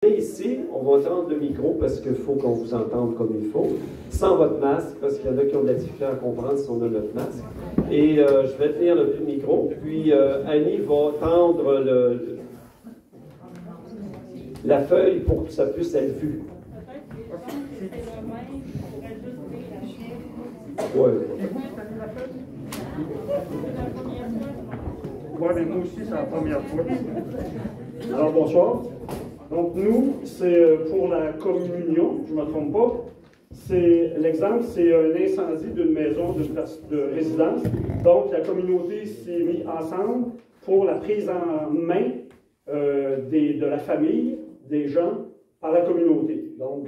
Ici, on va tendre le micro parce qu'il faut qu'on vous entende comme il faut, sans votre masque, parce qu'il y en a qui ont de la difficulté à comprendre si on a notre masque. Et je vais tenir le micro, puis Annie va tendre la feuille pour que ça puisse être vu. Ouais. Ouais, mais moi aussi, c'est la première fois. Alors, bonsoir. Donc, nous, c'est pour la communion, je ne me trompe pas. L'exemple, c'est un incendie d'une maison de résidence. Donc, la communauté s'est mise ensemble pour la prise en main de la famille, des gens, par la communauté. Donc,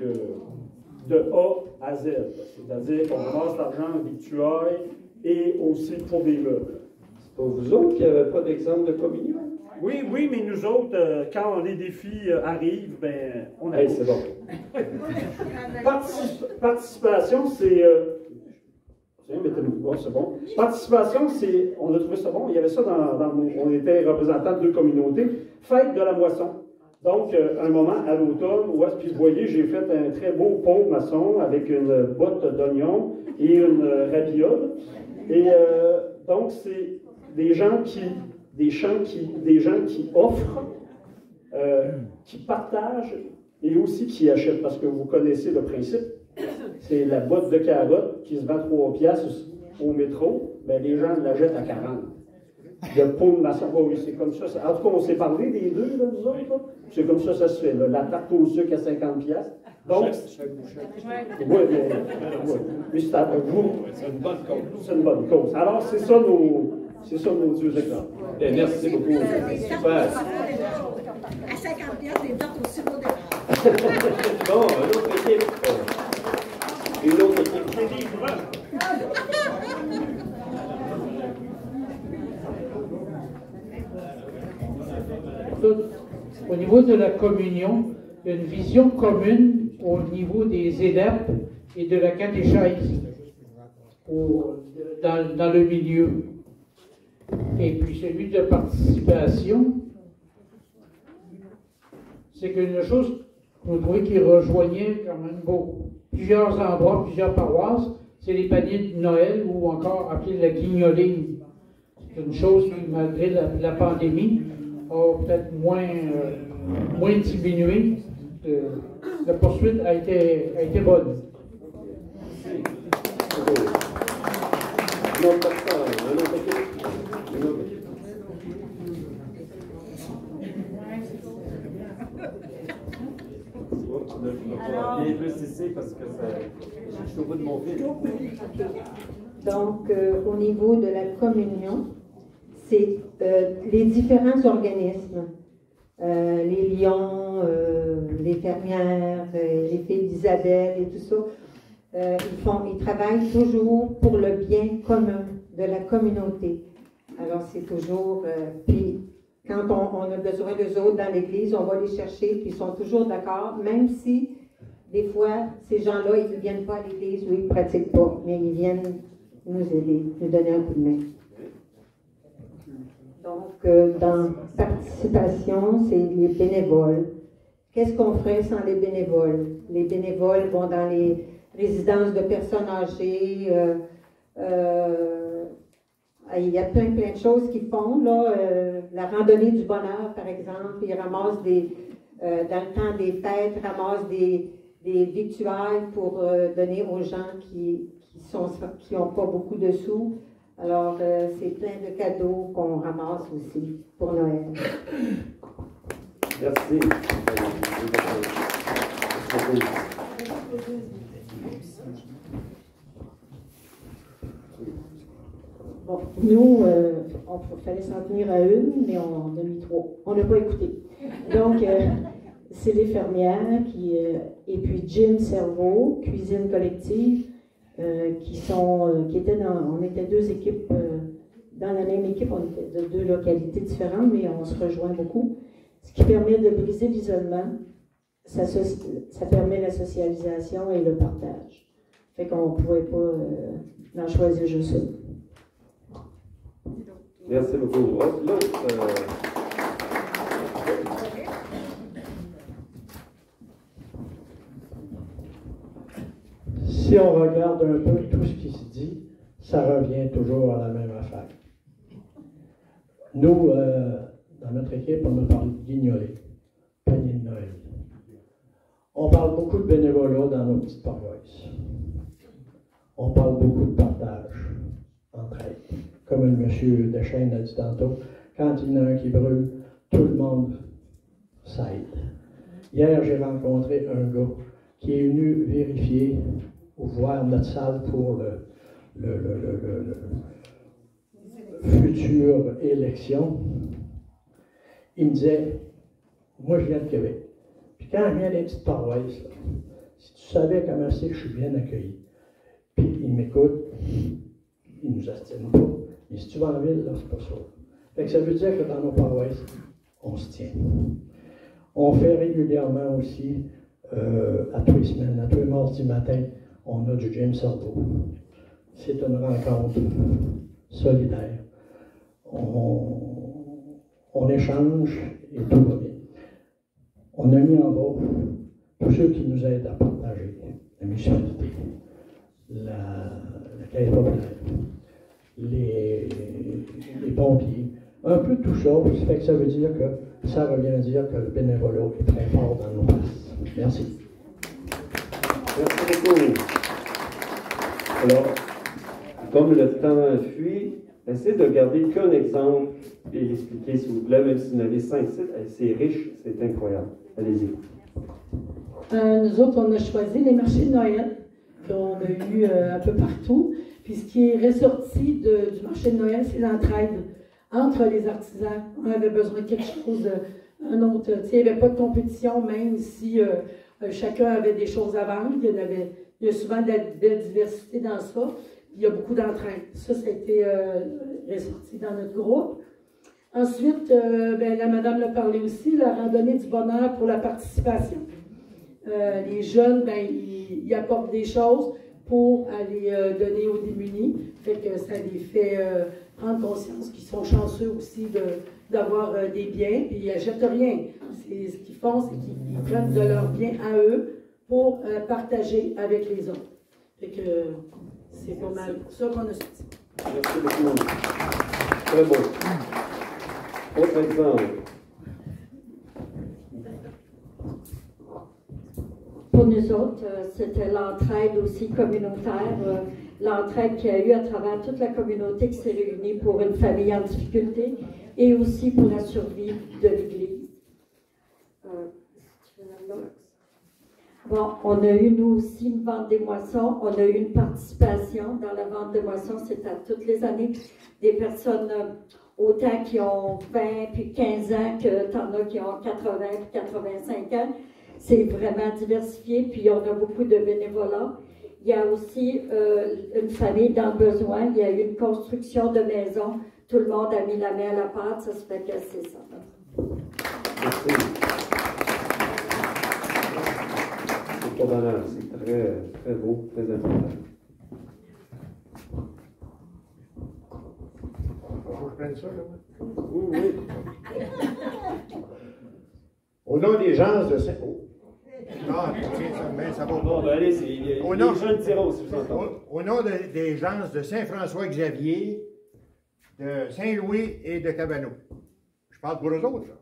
de A à Z. C'est-à-dire qu'on ramasse l'argent en victuailles et aussi pour des meubles. C'est pour vous autres qu'il n'y avait pas d'exemple de communion? Oui, oui, mais nous autres, quand les défis arrivent, ben, on a... Hey, c'est bon. Participation, c'est... c'est bon. Participation, c'est... On a trouvé ça bon. Il y avait ça on était représentant de 2 communautés. Fête de la moisson. Donc, un moment à l'automne, puis vous voyez, j'ai fait un très beau pont maçon avec une botte d'oignon et une raviole. Et donc, c'est des gens qui offrent, qui partagent et aussi qui achètent, parce que vous connaissez le principe. C'est la botte de carottes qui se vend 3 piastres au métro, mais les gens l'achètent à 40. Le pot de maçon, oui, c'est comme ça. En tout cas, on s'est parlé des deux, là, nous autres. Là. C'est comme ça ça se fait. Là. La tarte au sucre à 50 piastres. Donc, oui, mais c'est à vous. C'est une bonne cause. C'est une bonne cause. Alors, c'est ça nos 2 exemples. Merci beaucoup. Super. À 50 piastres, les tartes au sirop de Bon, une autre équipe. Une autre équipe. Au niveau de la communion, il y a une vision commune au niveau des élèves et de la catéchèse dans le milieu. Et puis celui de participation, c'est qu'une chose que vous trouvez qui rejoignait quand même plusieurs endroits, plusieurs paroisses, c'est les paniers de Noël ou encore appelé la guignoline. C'est une chose qui, malgré la pandémie, a peut-être moins diminué. La poursuite a été bonne. Une autre personne, une autre équipe. Une autre équipe. Alors, bien plus ici parce que je suis au bout de mon fil. Donc, au niveau de la communion, c'est les différents organismes, les lions, les fermières, les filles d'Isabelle et tout ça, ils travaillent toujours pour le bien commun de la communauté. Alors, c'est toujours... puis, quand on a besoin d'eux autres dans l'Église, on va les chercher, puis ils sont toujours d'accord, même si, des fois, ces gens-là, ils ne viennent pas à l'Église ou ils ne pratiquent pas, mais ils viennent nous aider, nous donner un coup de main. Donc, dans participation, c'est les bénévoles. Qu'est-ce qu'on ferait sans les bénévoles? Les bénévoles vont dans les résidences de personnes âgées. Il y a plein de choses qu'ils font. Là, la randonnée du bonheur, par exemple. Ils ramassent dans le temps des fêtes, ramassent des victuailles pour donner aux gens qui n'ont pas beaucoup de sous. Alors, c'est plein de cadeaux qu'on ramasse aussi pour Noël. Merci. Bon, nous, il fallait s'en tenir à une, mais on a mis 3. On n'a pas écouté. Donc, c'est les fermières et puis Gin Cerveau, Cuisine Collective, on était 2 équipes, dans la même équipe, on était de 2 localités différentes, mais on se rejoint beaucoup, ce qui permet de briser l'isolement, ça permet la socialisation et le partage. Fait qu'on ne pourrait pas en choisir juste une. Merci beaucoup. Si on regarde un peu tout ce qui se dit, ça revient toujours à la même affaire. Nous, dans notre équipe, on a parlé de guignolés, panier de Noël. On parle beaucoup de bénévolat dans nos petites paroisses. On parle beaucoup de partage entre elles. Comme le monsieur Deschênes a dit tantôt, quand il y en a un qui brûle, tout le monde s'aide. Hier, j'ai rencontré un gars qui est venu vérifier ou voir notre salle pour le future élection. Il me disait, moi je viens de Québec. Puis quand je viens des petites paroisses, là, si tu savais comment c'est que je suis bien accueilli, puis il m'écoute, il ne nous astine pas. Mais si tu vas en ville, là, c'est pas ça. Fait que ça veut dire que dans nos paroisses, on se tient. On fait régulièrement aussi, à tous les semaines, à tous les mardis matin, on a du James Sorbo. C'est une rencontre solidaire. On échange et tout va bien. On a mis en bas tous ceux qui nous aident à partager la mutualité, la caisse populaire, les pompiers, un peu tout ça. Ça fait que ça veut dire que ça revient à dire que le bénévolat est très fort dans nos places. Merci. Merci beaucoup. Alors, comme le temps fuit, essayez de garder qu'un exemple et l'expliquer, s'il vous plaît, même si vous en avez 5 sites. C'est riche, c'est incroyable. Allez-y. Nous autres, on a choisi les marchés de Noël qu'on a eu un peu partout. Puis ce qui est ressorti du marché de Noël, c'est l'entraide entre les artisans. On avait besoin de quelque chose, un autre. Il n'y avait pas de compétition, même si chacun avait des choses à vendre. Il y a souvent de la diversité dans ça. Il y a beaucoup d'entraide. Ça a été ressorti dans notre groupe. Ensuite, la madame l'a parlé aussi, la randonnée du bonheur pour la participation. Les jeunes, ils apportent des choses pour aller donner aux démunis. Fait que ça les fait prendre conscience qu'ils sont chanceux aussi d'avoir des biens, puis ils n'achètent rien. Ce qu'ils font, c'est qu'ils prennent de leurs biens à eux pour partager avec les autres. Fait que c'est pas mal ça qu'on a sorti. Merci beaucoup. Très bon. Autre exemple. Pour nous autres, c'était l'entraide aussi communautaire, l'entraide qu'il y a eu à travers toute la communauté qui s'est réunie pour une famille en difficulté et aussi pour la survie de l'Église. Bon, on a eu, nous aussi, une vente des moissons. On a eu une participation dans la vente de moissons. C'est à toutes les années. Des personnes, autant qui ont 20 puis 15 ans que t'en as qui ont 80 puis 85 ans. C'est vraiment diversifié. Puis, on a beaucoup de bénévolat. Il y a aussi une famille dans le besoin. Il y a eu une construction de maison. Tout le monde a mis la main à la pâte. Ça se fait que c'est ça. Merci. C'est pas banal, c'est très, très beau, très important. Faut que je prenne ça, là? Oui, oui. Au nom des gens de Saint... Ah, mais ça va. Bon, ben allez, les jeunes diront si vous entendez. Au nom des gens de Saint-François-Xavier, de Saint-Louis et de Cabano. Je parle pour eux autres, là.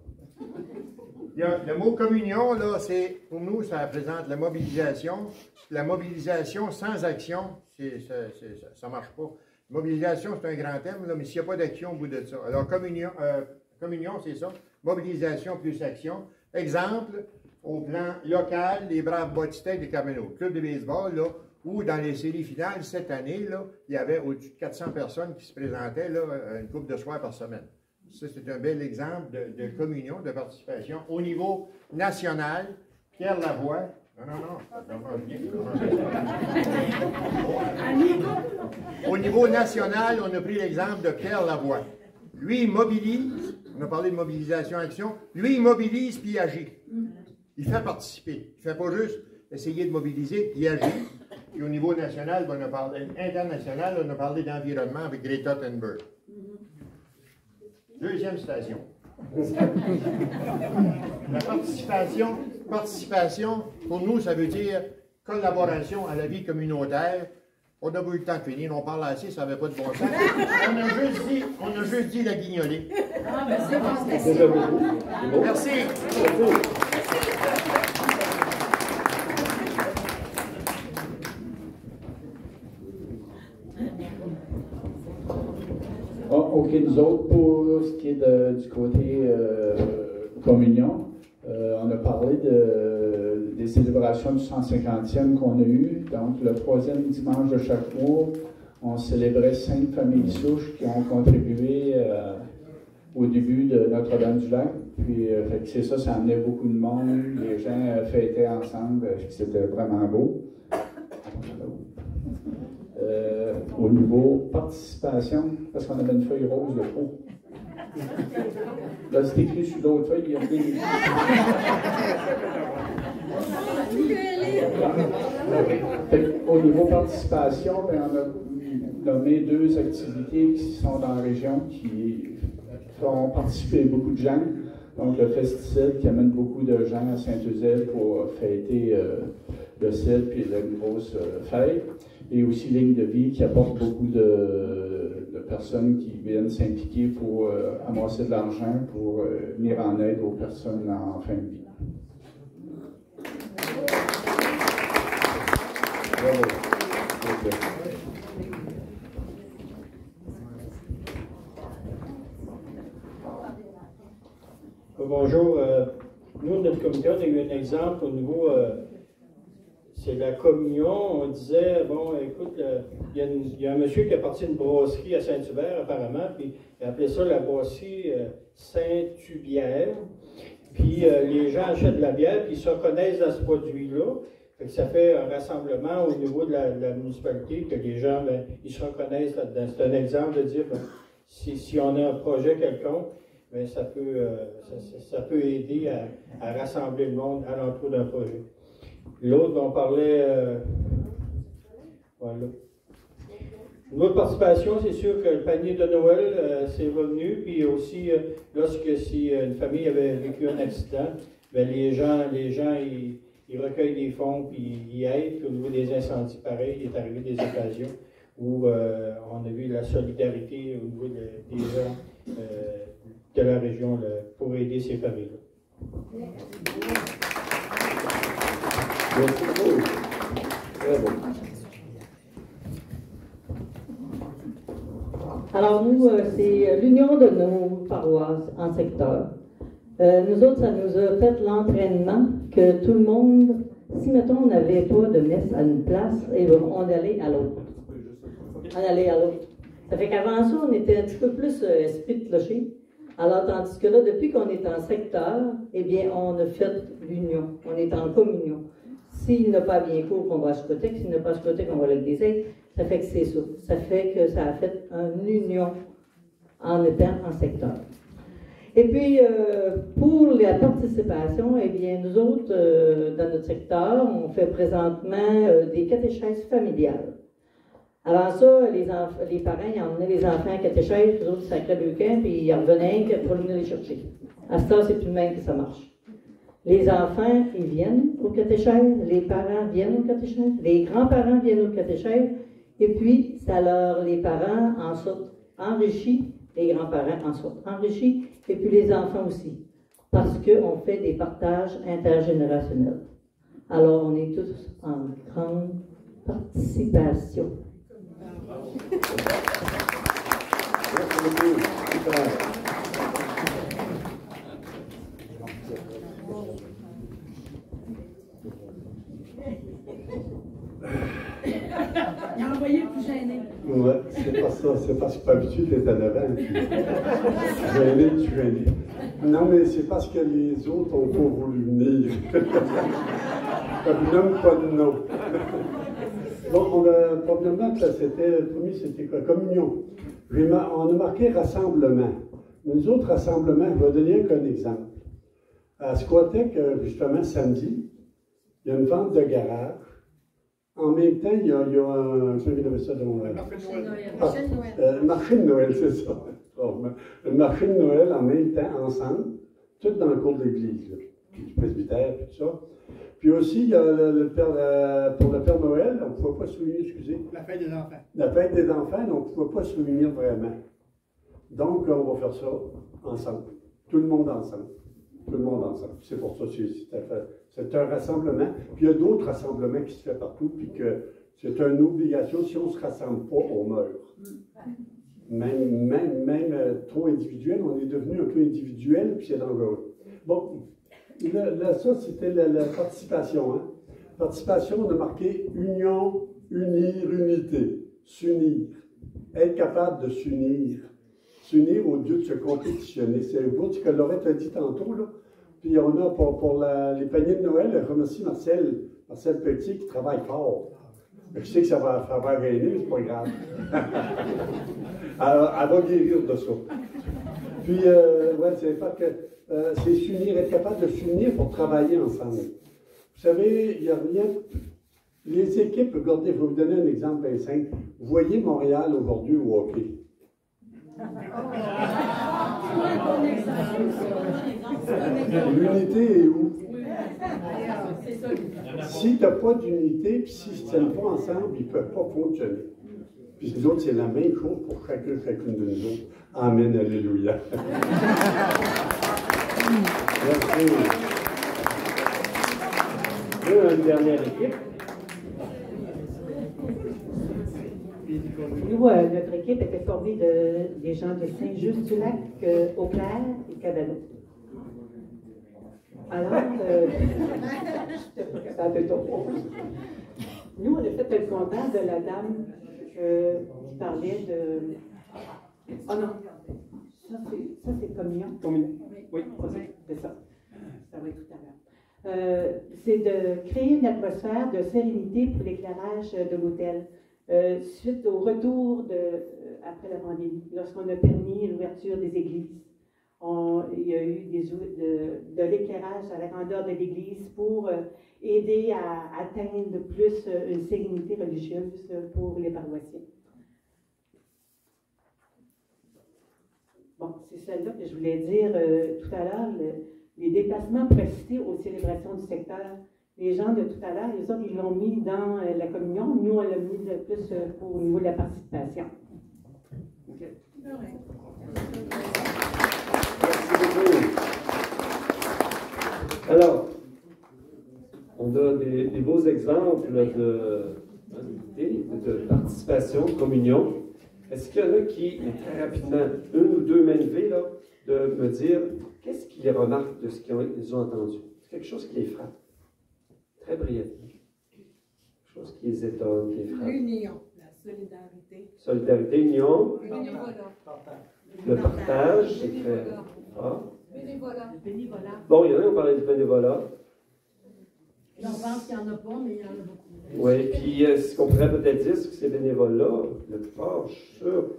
Il y a le mot communion, là, c'est, pour nous, ça représente la mobilisation. La mobilisation sans action, ça ne marche pas. Mobilisation, c'est un grand thème, là, mais s'il n'y a pas d'action au bout de ça. Alors, communion, c'est ça. Mobilisation plus action. Exemple, au plan local, les Braves Baptistes de Cabano, club de baseball, là, où dans les séries finales, cette année, là, il y avait au-dessus de 400 personnes qui se présentaient, là, une couple de soirs par semaine. Ça, c'est un bel exemple de communion, de participation. Au niveau national, Pierre Lavoie, Au niveau national, on a pris l'exemple de Pierre Lavoie. Lui, il mobilise, on a parlé de mobilisation-action, lui, il mobilise puis il agit. Il fait participer. Il ne fait pas juste essayer de mobiliser, il agit. Puis au niveau national, on a parlé, international, on a parlé d'environnement avec Greta Thunberg. Deuxième station. La participation, pour nous, ça veut dire collaboration à la vie communautaire. On n'a pas eu le temps de finir, on parle assez, ça n'avait pas de bon sens. On a juste dit la guignolée. Ah, ben c'est bon, Déjà beaucoup. Merci. OK, nous autres, pour ce qui est du côté communion, on a parlé des célébrations du 150e qu'on a eues. Donc, le 3e dimanche de chaque mois, on célébrait 5 familles souches qui ont contribué au début de Notre-Dame-du-Lac. Puis, c'est ça, ça amenait beaucoup de monde. Les gens fêtaient ensemble. C'était vraiment beau. Au niveau participation, parce qu'on avait une feuille rose de trop. Là, c'est écrit sur l'autre feuille, il y a Au niveau participation, ben, on a nommé 2 activités qui sont dans la région qui font participer beaucoup de gens. Donc, le Festicide qui amène beaucoup de gens à Saint-Eusèbe pour fêter le CID puis la grosse fête. Et aussi Ligne de vie qui apporte beaucoup de personnes qui viennent s'impliquer pour amasser de l'argent pour venir en aide aux personnes en fin de vie. Bravo. Bonjour. Nous, notre comité, on a eu un exemple au niveau, c'est la communion. On disait, bon, écoute, il y a un monsieur qui a parti d'une brasserie à Saint-Hubert, apparemment, puis il appelait ça la brasserie Saint-Hubière. Puis les gens achètent de la bière, puis ils se reconnaissent dans ce produit-là. Ça fait un rassemblement au niveau de la municipalité, que les gens, ben, ils se reconnaissent là-dedans. C'est un exemple de dire, ben, si on a un projet quelconque, ben, ça peut aider à rassembler le monde alentour d'un projet. L'autre, on parlait... voilà. Notre participation, c'est sûr que le panier de Noël, c'est revenu. Puis aussi, si une famille avait vécu un accident, ben, les gens ils recueillent des fonds, puis ils aident. Puis au niveau des incendies, pareil, il est arrivé des occasions où on a vu la solidarité au niveau des gens de la région là, pour aider ces familles-là. Merci beaucoup. Très bon. Alors nous, c'est l'union de nos paroisses en secteur. Nous autres, ça nous a fait l'entraînement que tout le monde, si mettons on n'avait pas de messe à une place, et on allait à l'autre. On allait à l'autre. Ça fait qu'avant ça, on était un petit peu plus esprit de clocher. Alors, tandis que là, depuis qu'on est en secteur, eh bien, on a fait l'union. On est en communion. S'il n'a pas bien cours, on va à Scotec. S'il n'a pas à Scotec, on va avec des aides. Ça fait que c'est ça. Ça fait que ça a fait une union en étant en secteur. Et puis, pour la participation, eh bien, nous autres, dans notre secteur, on fait présentement des catéchèses familiales. Avant ça, les parents, ils emmenaient les enfants à catéchèse, les autres, ils sacraient le camp, puis ils revenaient pour venir les chercher. À ce temps, c'est plus de même que ça marche. Les enfants, ils viennent au catéchèse, les parents viennent au catéchèse, les grands-parents viennent au catéchèse, et puis, les parents en sortent enrichis, les grands-parents en sortent enrichis, et puis les enfants aussi, parce qu'on fait des partages intergénérationnels. Alors, on est tous en grande participation. Merci beaucoup. Super. Il a envoyé plus gêné. Ouais, c'est pas ça. C'est parce que pas habitué d'être en avant. Gêné. Non, mais c'est parce que les autres n'ont pas voulu venir. Comme nomme pas de nom. Donc, on a probablement que le premier, c'était quoi? Communion. On a marqué rassemblement. Mais nous autres, rassemblement, je vais donner un exemple. À Squatec, justement, samedi, il y a une vente de garage. En même temps, il y a un... Marché de Noël, c'est ça. Le marché de Noël en même temps, ensemble, tout dans le cours de l'église, du presbytère, tout ça. Puis aussi, il y a pour le Père Noël, on ne pouvait pas se réunir, excusez. La fête des enfants. La fête des enfants, donc on ne pouvait pas se réunir vraiment. Donc, on va faire ça ensemble. Tout le monde ensemble. Tout le monde ensemble. C'est pour ça que c'est un rassemblement. Puis il y a d'autres rassemblements qui se font partout, puis que c'est une obligation. Si on ne se rassemble pas, on meurt. Même trop individuel, on est devenu un peu individuel, puis c'est dangereux. Bon, là ça, c'était la participation. Hein? Participation, on a marqué union, unir, unité. S'unir. Être capable de s'unir. S'unir au lieu de se compétitionner. C'est un bout que Laurette a dit tantôt, là. Puis on a pour les paniers de Noël, je remercie Marcel Petit qui travaille fort. Je sais que ça va gagner, mais c'est pas grave. Alors, elle va guérir de ça. Puis, ouais, c'est pas que c'est s'unir, être capable de s'unir pour travailler ensemble. Vous savez, il n'y a rien. Les équipes, regardez, je vais vous donner un exemple bien simple. Vous voyez Montréal aujourd'hui au hockey. L'unité est où? Si tu n'as pas d'unité, puis s'ils ne se tiennent pas ensemble, ils ne peuvent pas fonctionner. Puis les autres, c'est la même chose pour chacune de nous autres. Amen, alléluia. Merci. Une dernière équipe. Nous, notre équipe était formée des gens de Saint-Just-du-Lac, Eau-Claire et Cabano. Alors, ça peut nous, on a fait le compteur de la dame qui parlait de... Oh non, ça c'est communion. Oui, c'est ça. Ça va être tout à l'heure. C'est de créer une atmosphère de sérénité pour l'éclairage de l'hôtel. Suite au retour après la pandémie, lorsqu'on a permis l'ouverture des églises, il y a eu de l'éclairage à la grandeur de l'église pour aider à atteindre plus une sérénité religieuse pour les paroissiens. Bon, c'est celle-là que je voulais dire tout à l'heure, les déplacements pour assister aux célébrations du secteur. Les gens de tout à l'heure, les autres, ils l'ont mis dans la communion. Nous, on l'a mis plus au niveau de la participation. Okay. Merci beaucoup. Alors, on a des beaux exemples de participation, de communion. Est-ce qu'il y en a qui, très rapidement, une ou deux mains levées, là, de me dire qu'est-ce qu'ils remarquent de ce qu'ils ont entendu? C'est quelque chose qui les frappe. Très brièvement. Quelque chose qui les étonne, qui les frappe. L'union, la solidarité. Solidarité, union. Le bénévolat. Le partage, c'est très fort. Bénévolat. Bon, il y en a qui ont parlé du bénévolat. On pense qu'il n'y en a pas, mais il y en a beaucoup. Oui, puis ce qu'on pourrait peut-être dire, c'est que ces bénévoles-là, la plupart, je suis sûr,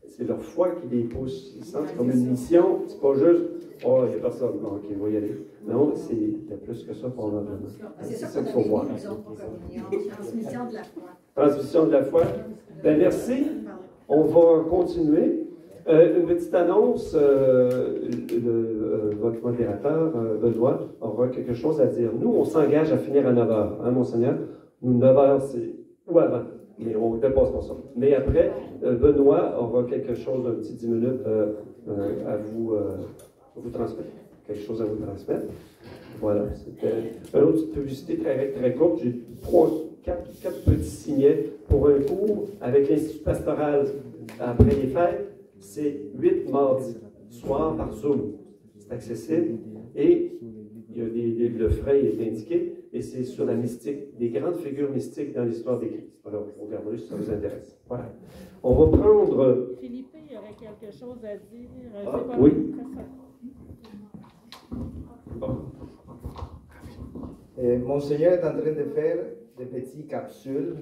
c'est leur foi qui les pousse. Ils sentent comme une mission. C'est pas juste, oh, il n'y a personne. Bon, ok, on va y aller. Non, il y a plus que ça probablement. C'est ça qu'il faut voir. Transmission de la foi. Transmission de la foi. Ben, merci. On va continuer. Une petite annonce, votre modérateur, Benoît, aura quelque chose à dire. Nous, on s'engage à finir à 9h, hein, Monseigneur? Nous, 9h, c'est ou avant, mais on ne dépasse pas ça. Mais après, Benoît aura quelque chose, un petit 10 minutes à vous transmettre. Quelque chose à vous transmettre. Voilà, c'était une autre petite publicité très, très courte. J'ai 4 petits signets pour un cours avec l'Institut pastoral après les fêtes. C'est 8 mardis soir par Zoom. C'est accessible et il y a le frais est indiqué et c'est sur la mystique, des grandes figures mystiques dans l'histoire des Christ. Alors, vous regarderez si ça vous intéresse. Voilà. On va prendre... Philippe, il y aurait quelque chose à dire. Ah, oui. Bon. Monseigneur est en train de faire des petites capsules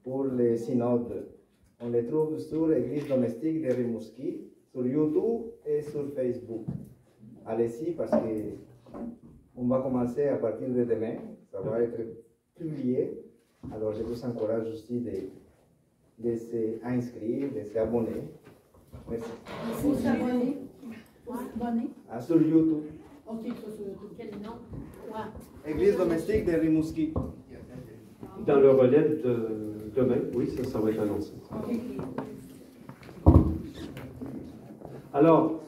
pour les synodes. On les trouve sur l'Église domestique de Rimouski, sur YouTube et sur Facebook. Allez-y parce qu'on va commencer à partir de demain. Ça va être publié. Alors je vous encourage aussi de s'inscrire, de s'abonner. Merci. S'abonner. Sur YouTube. OK, quel nom? Ouais. Église domestique de Rimouski. Dans le relais de demain, oui, ça va être annoncé. Alors,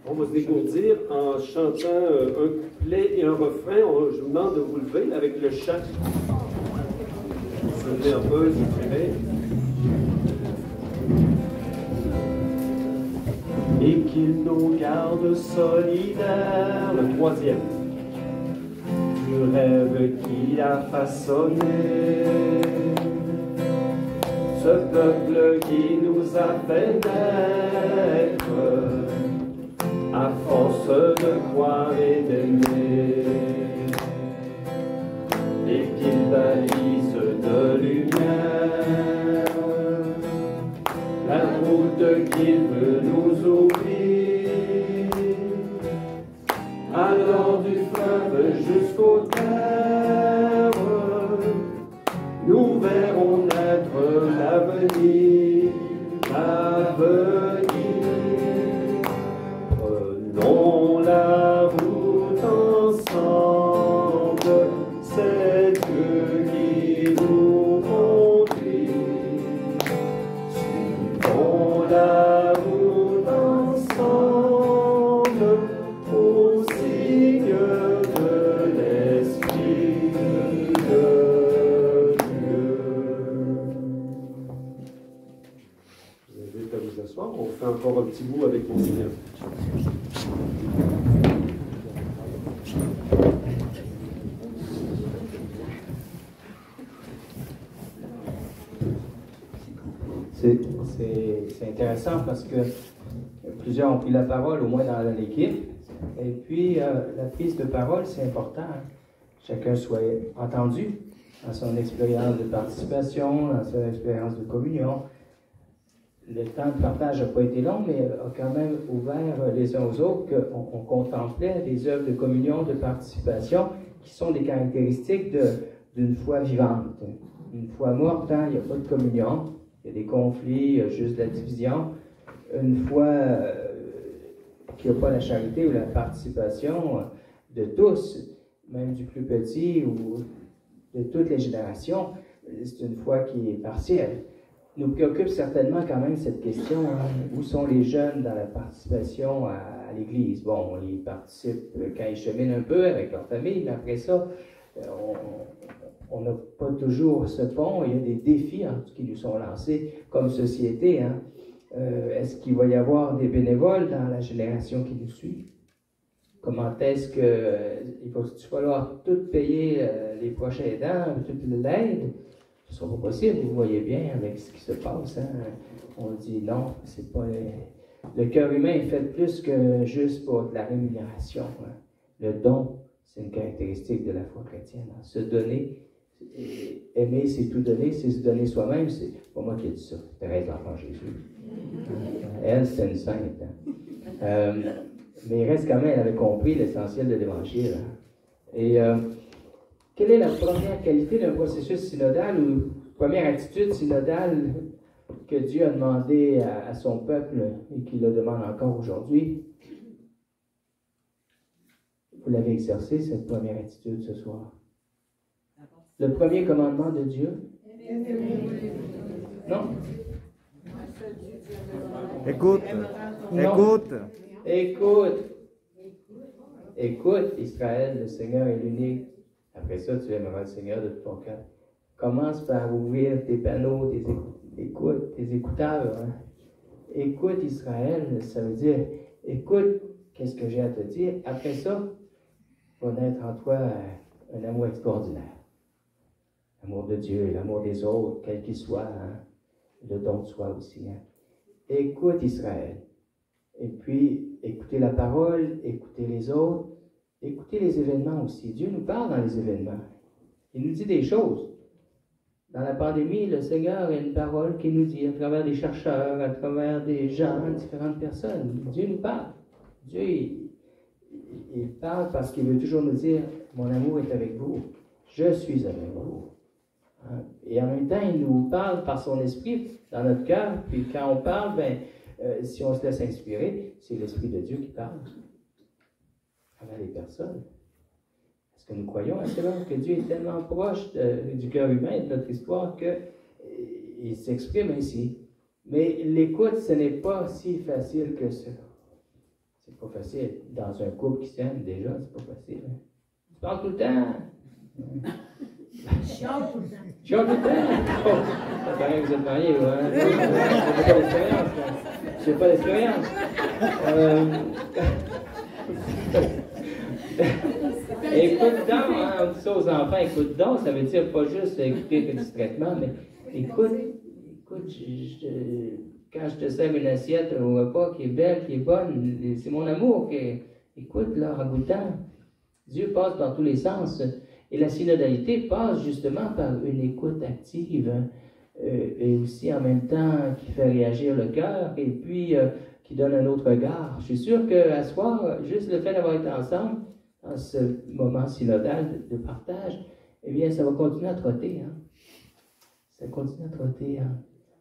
on va se dégourdir en chantant un couplet et un refrain. Je vous demande de vous lever avec le chant. Se lever un peu, s'il vous plaît. Et qu'il nous garde solidaires, le troisième, du rêve qu'il a façonné, ce peuple qui nous a fait naître, à force de croire et d'aimer, et qu'il balise de lumière la route qu'il veut nous ouvrir, allant du fleuve jusqu'aux terres, nous verrons naître l'avenir, l'avenir. Prenons la route ensemble, c'est Dieu qui nous conduit. Suivons la route ensemble au signe de l'Esprit de Dieu. Je vous invite à vous asseoir. On fait encore un petit bout avec mon Seigneur. C'est intéressant parce que plusieurs ont pris la parole, au moins dans l'équipe. Et puis, la prise de parole, c'est important. Chacun soit entendu dans son expérience de participation, dans son expérience de communion. Le temps de partage n'a pas été long, mais a quand même ouvert les uns aux autres qu'on contemplait des œuvres de communion, de participation, qui sont des caractéristiques d'une foi vivante. Une foi morte, hein, il n'y a pas de communion. Il y a des conflits, il y a juste de la division. Une foi qui n'a pas la charité ou la participation de tous, même du plus petit ou de toutes les générations, c'est une foi qui est partielle. Nous préoccupe certainement quand même cette question, hein, où sont les jeunes dans la participation à l'Église? Bon, ils participent quand ils cheminent un peu avec leur famille, mais après ça, on n'a pas toujours ce pont. Il y a des défis hein, qui nous sont lancés comme société. Hein. Est-ce qu'il va y avoir des bénévoles dans la génération qui nous suit? Comment est-ce qu'il va falloir tout payer les prochains aidants, toute l'aide? Ce ne sera pas possible, vous voyez bien avec ce qui se passe. Hein? On dit non, c'est pas. Le cœur humain est fait plus que juste pour de la rémunération. Hein. Le don, c'est une caractéristique de la foi chrétienne. Hein. Se donner, aimer, c'est tout donner, c'est se donner soi-même. C'est pas moi qui ai dit ça, Thérèse l'Enfant Jésus. Elle, c'est une sainte. Hein. Mais il reste quand même, elle avait compris l'essentiel de l'Évangile. Hein. Et quelle est la première qualité d'un processus synodal ou première attitude synodale que Dieu a demandé à son peuple et qu'il le demande encore aujourd'hui? Vous l'avez exercé, cette première attitude ce soir. Le premier commandement de Dieu? Non? Écoute. Non. Écoute. Écoute. Écoute, Israël, le Seigneur est l'unique. Après ça, tu aimeras le Seigneur de tout ton cœur. Commence par ouvrir tes panneaux, tes écouteurs. Hein. Écoute Israël, ça veut dire, écoute, qu'est-ce que j'ai à te dire. Après ça, va naître en toi un amour extraordinaire. L'amour de Dieu, l'amour des autres, quel qu'il soit, hein. Le don de soi aussi. Hein. Écoute Israël. Et puis, écoutez la parole, écoutez les autres, écoutez les événements aussi. Dieu nous parle dans les événements. Il nous dit des choses. Dans la pandémie, le Seigneur a une parole qui nous dit, à travers des chercheurs, à travers des gens, différentes personnes. Dieu nous parle. Dieu, il parle parce qu'il veut toujours nous dire, mon amour est avec vous. Je suis avec vous. Et en même temps, il nous parle par son esprit dans notre cœur. Puis quand on parle, si on se laisse inspirer, c'est l'Esprit de Dieu qui parle. envers les personnes. Parce que nous croyons à cela, que Dieu est tellement proche du cœur humain, de notre histoire, qu'il s'exprime ainsi. Mais l'écoute, ce n'est pas si facile que ça. C'est pas facile. Dans un couple qui s'aime, déjà, c'est pas facile. Hein? Tu parles tout le temps. Chiant tout le temps. Chiant tout le temps. Oh, ça paraît que vous êtes mariés, hein? J'ai pas d'expérience. Écoute donc, hein, on dit ça aux enfants, écoute donc, ça veut dire pas juste écouter distraitement, mais écoute, quand je te sers une assiette au repas qui est belle, qui est bonne, c'est mon amour. Écoute, là, en goûtant, Dieu passe dans tous les sens. Et la synodalité passe justement par une écoute active, et aussi en même temps qui fait réagir le cœur, et puis qui donne un autre regard. Je suis sûr qu'à ce soir, juste le fait d'avoir été ensemble, dans ce moment synodal de partage, eh bien, ça va continuer à trotter. Hein? Ça continue à trotter. Hein?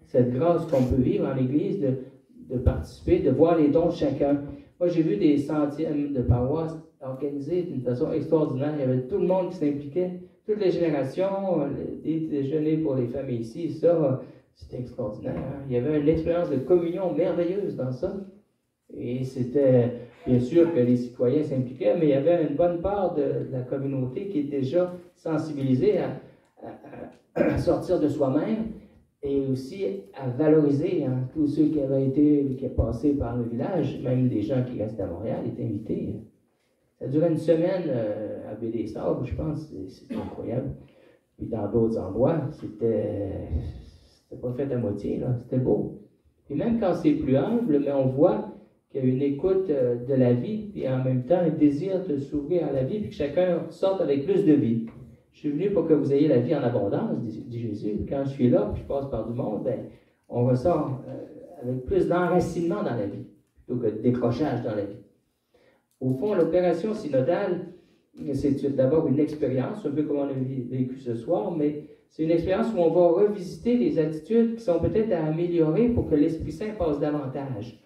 Cette grâce qu'on peut vivre en l'Église, de participer, de voir les dons de chacun. Moi, j'ai vu des centièmes de paroisses organisées d'une façon extraordinaire. Il y avait tout le monde qui s'impliquait, toutes les générations, des déjeuners pour les familles ici, ça, c'était extraordinaire. Hein? Il y avait une expérience de communion merveilleuse dans ça. Et c'était, bien sûr que les citoyens s'impliquaient, mais il y avait une bonne part de la communauté qui était déjà sensibilisée à sortir de soi-même et aussi à valoriser hein, tous ceux qui avaient passé par le village, même des gens qui restent à Montréal étaient invités. Ça durait une semaine à Baie-des-Sables, je pense, c'était incroyable. Puis dans d'autres endroits, c'était pas fait à moitié, là, c'était beau. Et même quand c'est plus humble, mais on voit qu'il y a une écoute de la vie, puis en même temps un désir de s'ouvrir à la vie, puis que chacun sorte avec plus de vie. Je suis venu pour que vous ayez la vie en abondance, dit Jésus. Quand je suis là, puis je passe par du monde, ben, on ressort avec plus d'enracinement dans la vie, plutôt que de décrochage dans la vie. Au fond, l'opération synodale, c'est d'abord une expérience, un peu comme on a vécu ce soir, mais c'est une expérience où on va revisiter les attitudes qui sont peut-être à améliorer pour que l'Esprit Saint passe davantage.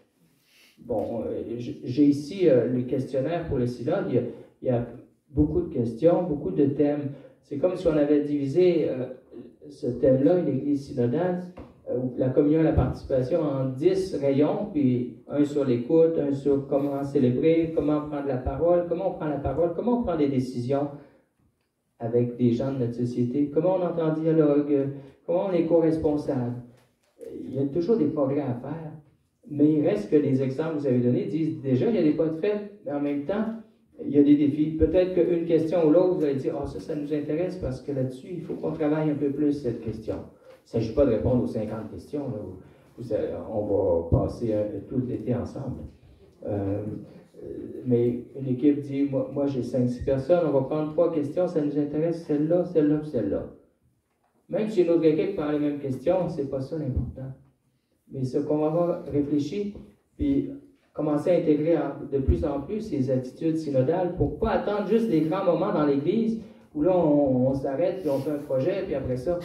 Bon, j'ai ici le questionnaire pour le synode. Il y a beaucoup de questions, beaucoup de thèmes. C'est comme si on avait divisé ce thème-là, une église synodale, la communion et la participation, en 10 rayons, puis un sur l'écoute, un sur comment célébrer, comment prendre la parole, comment on prend la parole, comment on prend des décisions avec des gens de notre société, comment on entend le dialogue, comment on est co-responsable. Il y a toujours des progrès à faire. Mais il reste que les exemples que vous avez donnés disent déjà, il y a des pas de fait, mais en même temps, il y a des défis. Peut-être qu'une question ou l'autre, vous allez dire, oh, ça nous intéresse parce que là-dessus, il faut qu'on travaille un peu plus cette question. Il ne s'agit pas de répondre aux 50 questions. Là, on va passer tout l'été ensemble. Mais une équipe dit, moi j'ai 5-6 personnes, on va prendre 3 questions, ça nous intéresse, celle-là, celle-là, celle-là. Même si une autre équipe prend les mêmes questions, c'est pas ça l'important. Mais ce qu'on va avoir réfléchi, puis commencer à intégrer de plus en plus ces attitudes synodales pour ne pas attendre juste les grands moments dans l'Église où là on s'arrête, puis on fait un projet, puis après ça,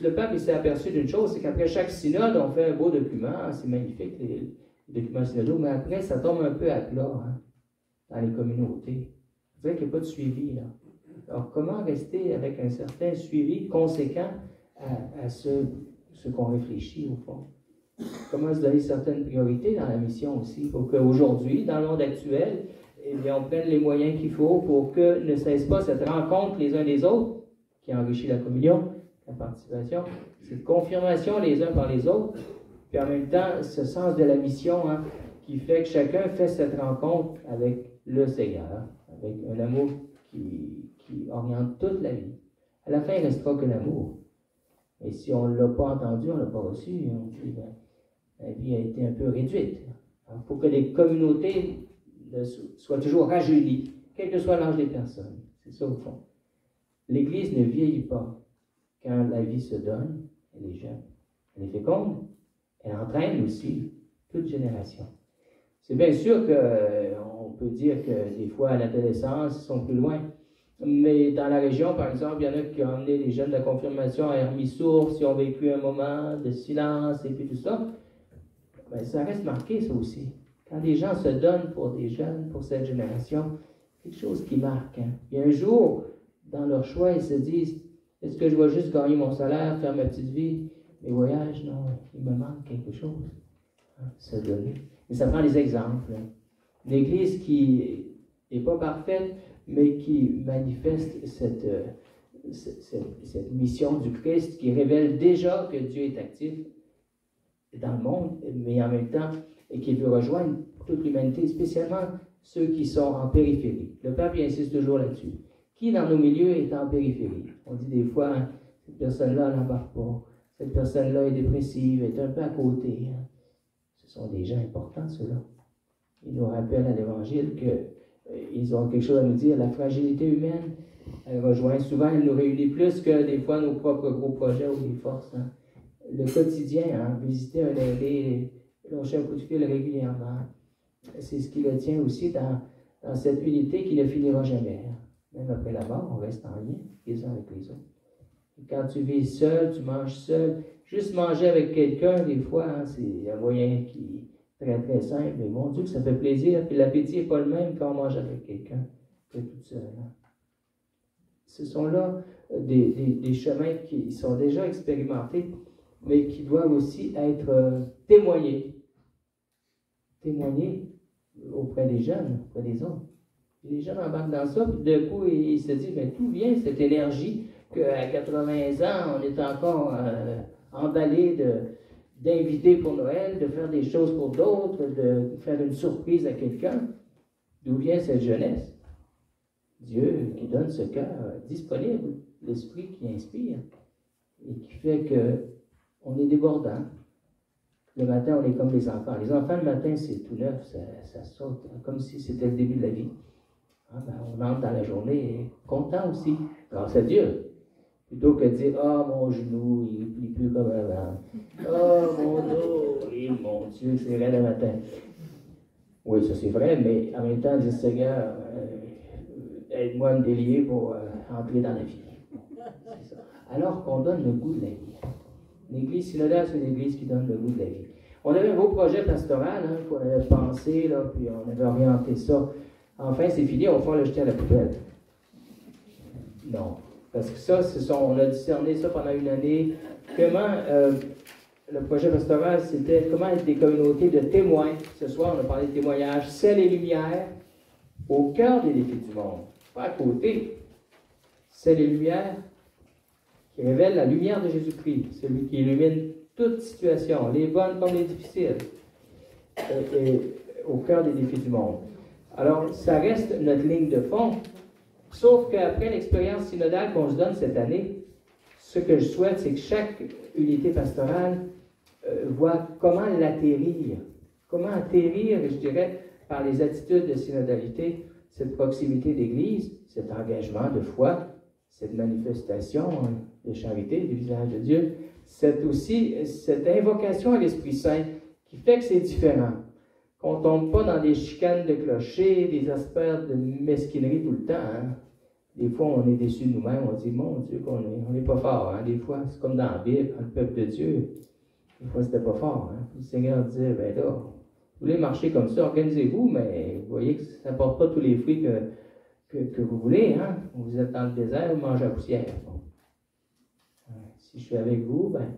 le pape s'est aperçu d'une chose, c'est qu'après chaque synode, on fait un beau document, c'est magnifique les documents synodaux, mais après ça tombe un peu à plat hein, dans les communautés. Vous voyez qu'il n'y a pas de suivi là. Alors comment rester avec un certain suivi conséquent à ce qu'on réfléchit au fond? Comment se donner certaines priorités dans la mission aussi, pour qu'aujourd'hui, dans le monde actuel, eh bien, on prenne les moyens qu'il faut pour que ne cesse pas cette rencontre les uns des autres, qui enrichit la communion, la participation, cette confirmation les uns par les autres, puis en même temps, ce sens de la mission hein, qui fait que chacun fait cette rencontre avec le Seigneur, avec un amour qui oriente toute la vie. À la fin, il ne restera que l'amour. Et si on ne l'a pas entendu, on ne l'a pas reçu, on dit, ben, la vie a été un peu réduite. Il faut que les communautés soient toujours rajeunies, quel que soit l'âge des personnes. C'est ça au fond. L'Église ne vieillit pas. Quand la vie se donne, elle est jeune. Elle est féconde. Elle entraîne aussi toute génération. C'est bien sûr qu'on peut dire que des fois, à l'adolescence, ils sont plus loin. Mais dans la région, par exemple, il y en a qui ont emmené les jeunes de la confirmation à Hermie-Source, ils ont vécu un moment de silence et puis tout ça. Ben, ça reste marqué, ça aussi. Quand des gens se donnent pour des jeunes, pour cette génération, quelque chose qui marque. Hein. Et un jour, dans leur choix, ils se disent, est-ce que je vais juste gagner mon salaire, faire ma petite vie, mes voyages? Non, il me manque quelque chose. Hein, se donner. Et ça prend des exemples. Hein. Une église qui n'est pas parfaite, mais qui manifeste cette mission du Christ, qui révèle déjà que Dieu est actif dans le monde, mais en même temps, et qui veut rejoindre toute l'humanité, spécialement ceux qui sont en périphérie. Le pape insiste toujours là-dessus. Qui dans nos milieux est en périphérie? On dit des fois, hein, cette personne-là n'embarque pas, cette personne-là est dépressive, est un peu à côté. Hein. Ce sont des gens importants, ceux-là. Ils nous rappellent à l'Évangile qu'ils ont quelque chose à nous dire. La fragilité humaine, elle rejoint souvent, elle nous réunit plus que des fois nos propres gros projets ou les forces. Hein. Le quotidien, hein, visiter un aîné, lâcher un coup de fil régulièrement, c'est ce qui le tient aussi dans cette unité qui ne finira jamais. Hein. Même après la mort, on reste en lien les uns avec les autres. Et quand tu vis seul, tu manges seul, juste manger avec quelqu'un, des fois, hein, c'est un moyen qui est très très simple, mais mon Dieu, que ça fait plaisir, puis l'appétit n'est pas le même quand on mange avec quelqu'un que tout seul. Hein. Ce sont là des chemins qui sont déjà expérimentés, mais qui doivent aussi être témoignés auprès des jeunes, auprès des autres. Les jeunes embarquent dans ça, puis d'un coup, ils se disent, mais d'où vient cette énergie qu'à 80 ans, on est encore emballé d'inviter pour Noël, de faire des choses pour d'autres, de faire une surprise à quelqu'un. D'où vient cette jeunesse? Dieu qui donne ce cœur disponible, l'esprit qui inspire, et qui fait qu'on est débordant. Le matin, on est comme les enfants. Les enfants, le matin, c'est tout neuf, ça saute, comme si c'était le début de la vie. Ah, ben, on entre dans la journée content aussi, grâce à Dieu. Plutôt que de dire, ah, mon genou, il ne plie plus comme avant. Ah, mon dos, mon Dieu, c'est vrai le matin. Oui, ça c'est vrai, mais en même temps, dire, Seigneur, aide-moi à me délier pour entrer dans la vie. C'est ça. Alors qu'on donne le goût de la vie. L'église synodale, c'est une église qui donne le goût de la vie. On avait un beau projet pastoral hein, qu'on avait pensé, là, puis on avait orienté ça. Enfin, c'est fini, on va pouvoir le jeter à la poubelle. Non. Parce que ça, on a discerné ça pendant une année. Comment le projet pastoral, c'était comment être des communautés de témoins. Ce soir, on a parlé de témoignages, sel et lumière, au cœur des défis du monde. Pas à côté. Sel et lumière qui révèle la lumière de Jésus-Christ, celui qui illumine toute situation, les bonnes comme les difficiles, et au cœur des défis du monde. Alors, ça reste notre ligne de fond, sauf qu'après l'expérience synodale qu'on se donne cette année, ce que je souhaite, c'est que chaque unité pastorale voit comment l'atterrir. Comment atterrir, je dirais, par les attitudes de synodalité, cette proximité d'Église, cet engagement de foi, cette manifestation de charité du visage de Dieu, c'est aussi cette invocation à l'Esprit Saint qui fait que c'est différent. Qu'on ne tombe pas dans des chicanes de clochers, des aspects de mesquinerie tout le temps. Hein. Des fois, on est déçu de nous-mêmes, on dit, mon Dieu, on n'est pas fort. Hein. Des fois, c'est comme dans la Bible, dans le peuple de Dieu. Des fois, c'était pas fort. Hein. Le Seigneur disait, ben là, vous voulez marcher comme ça, organisez-vous, mais vous voyez que ça ne porte pas tous les fruits que vous voulez. Hein. Vous êtes dans le désert, vous mangez la poussière. Bon. Si je suis avec vous, ben,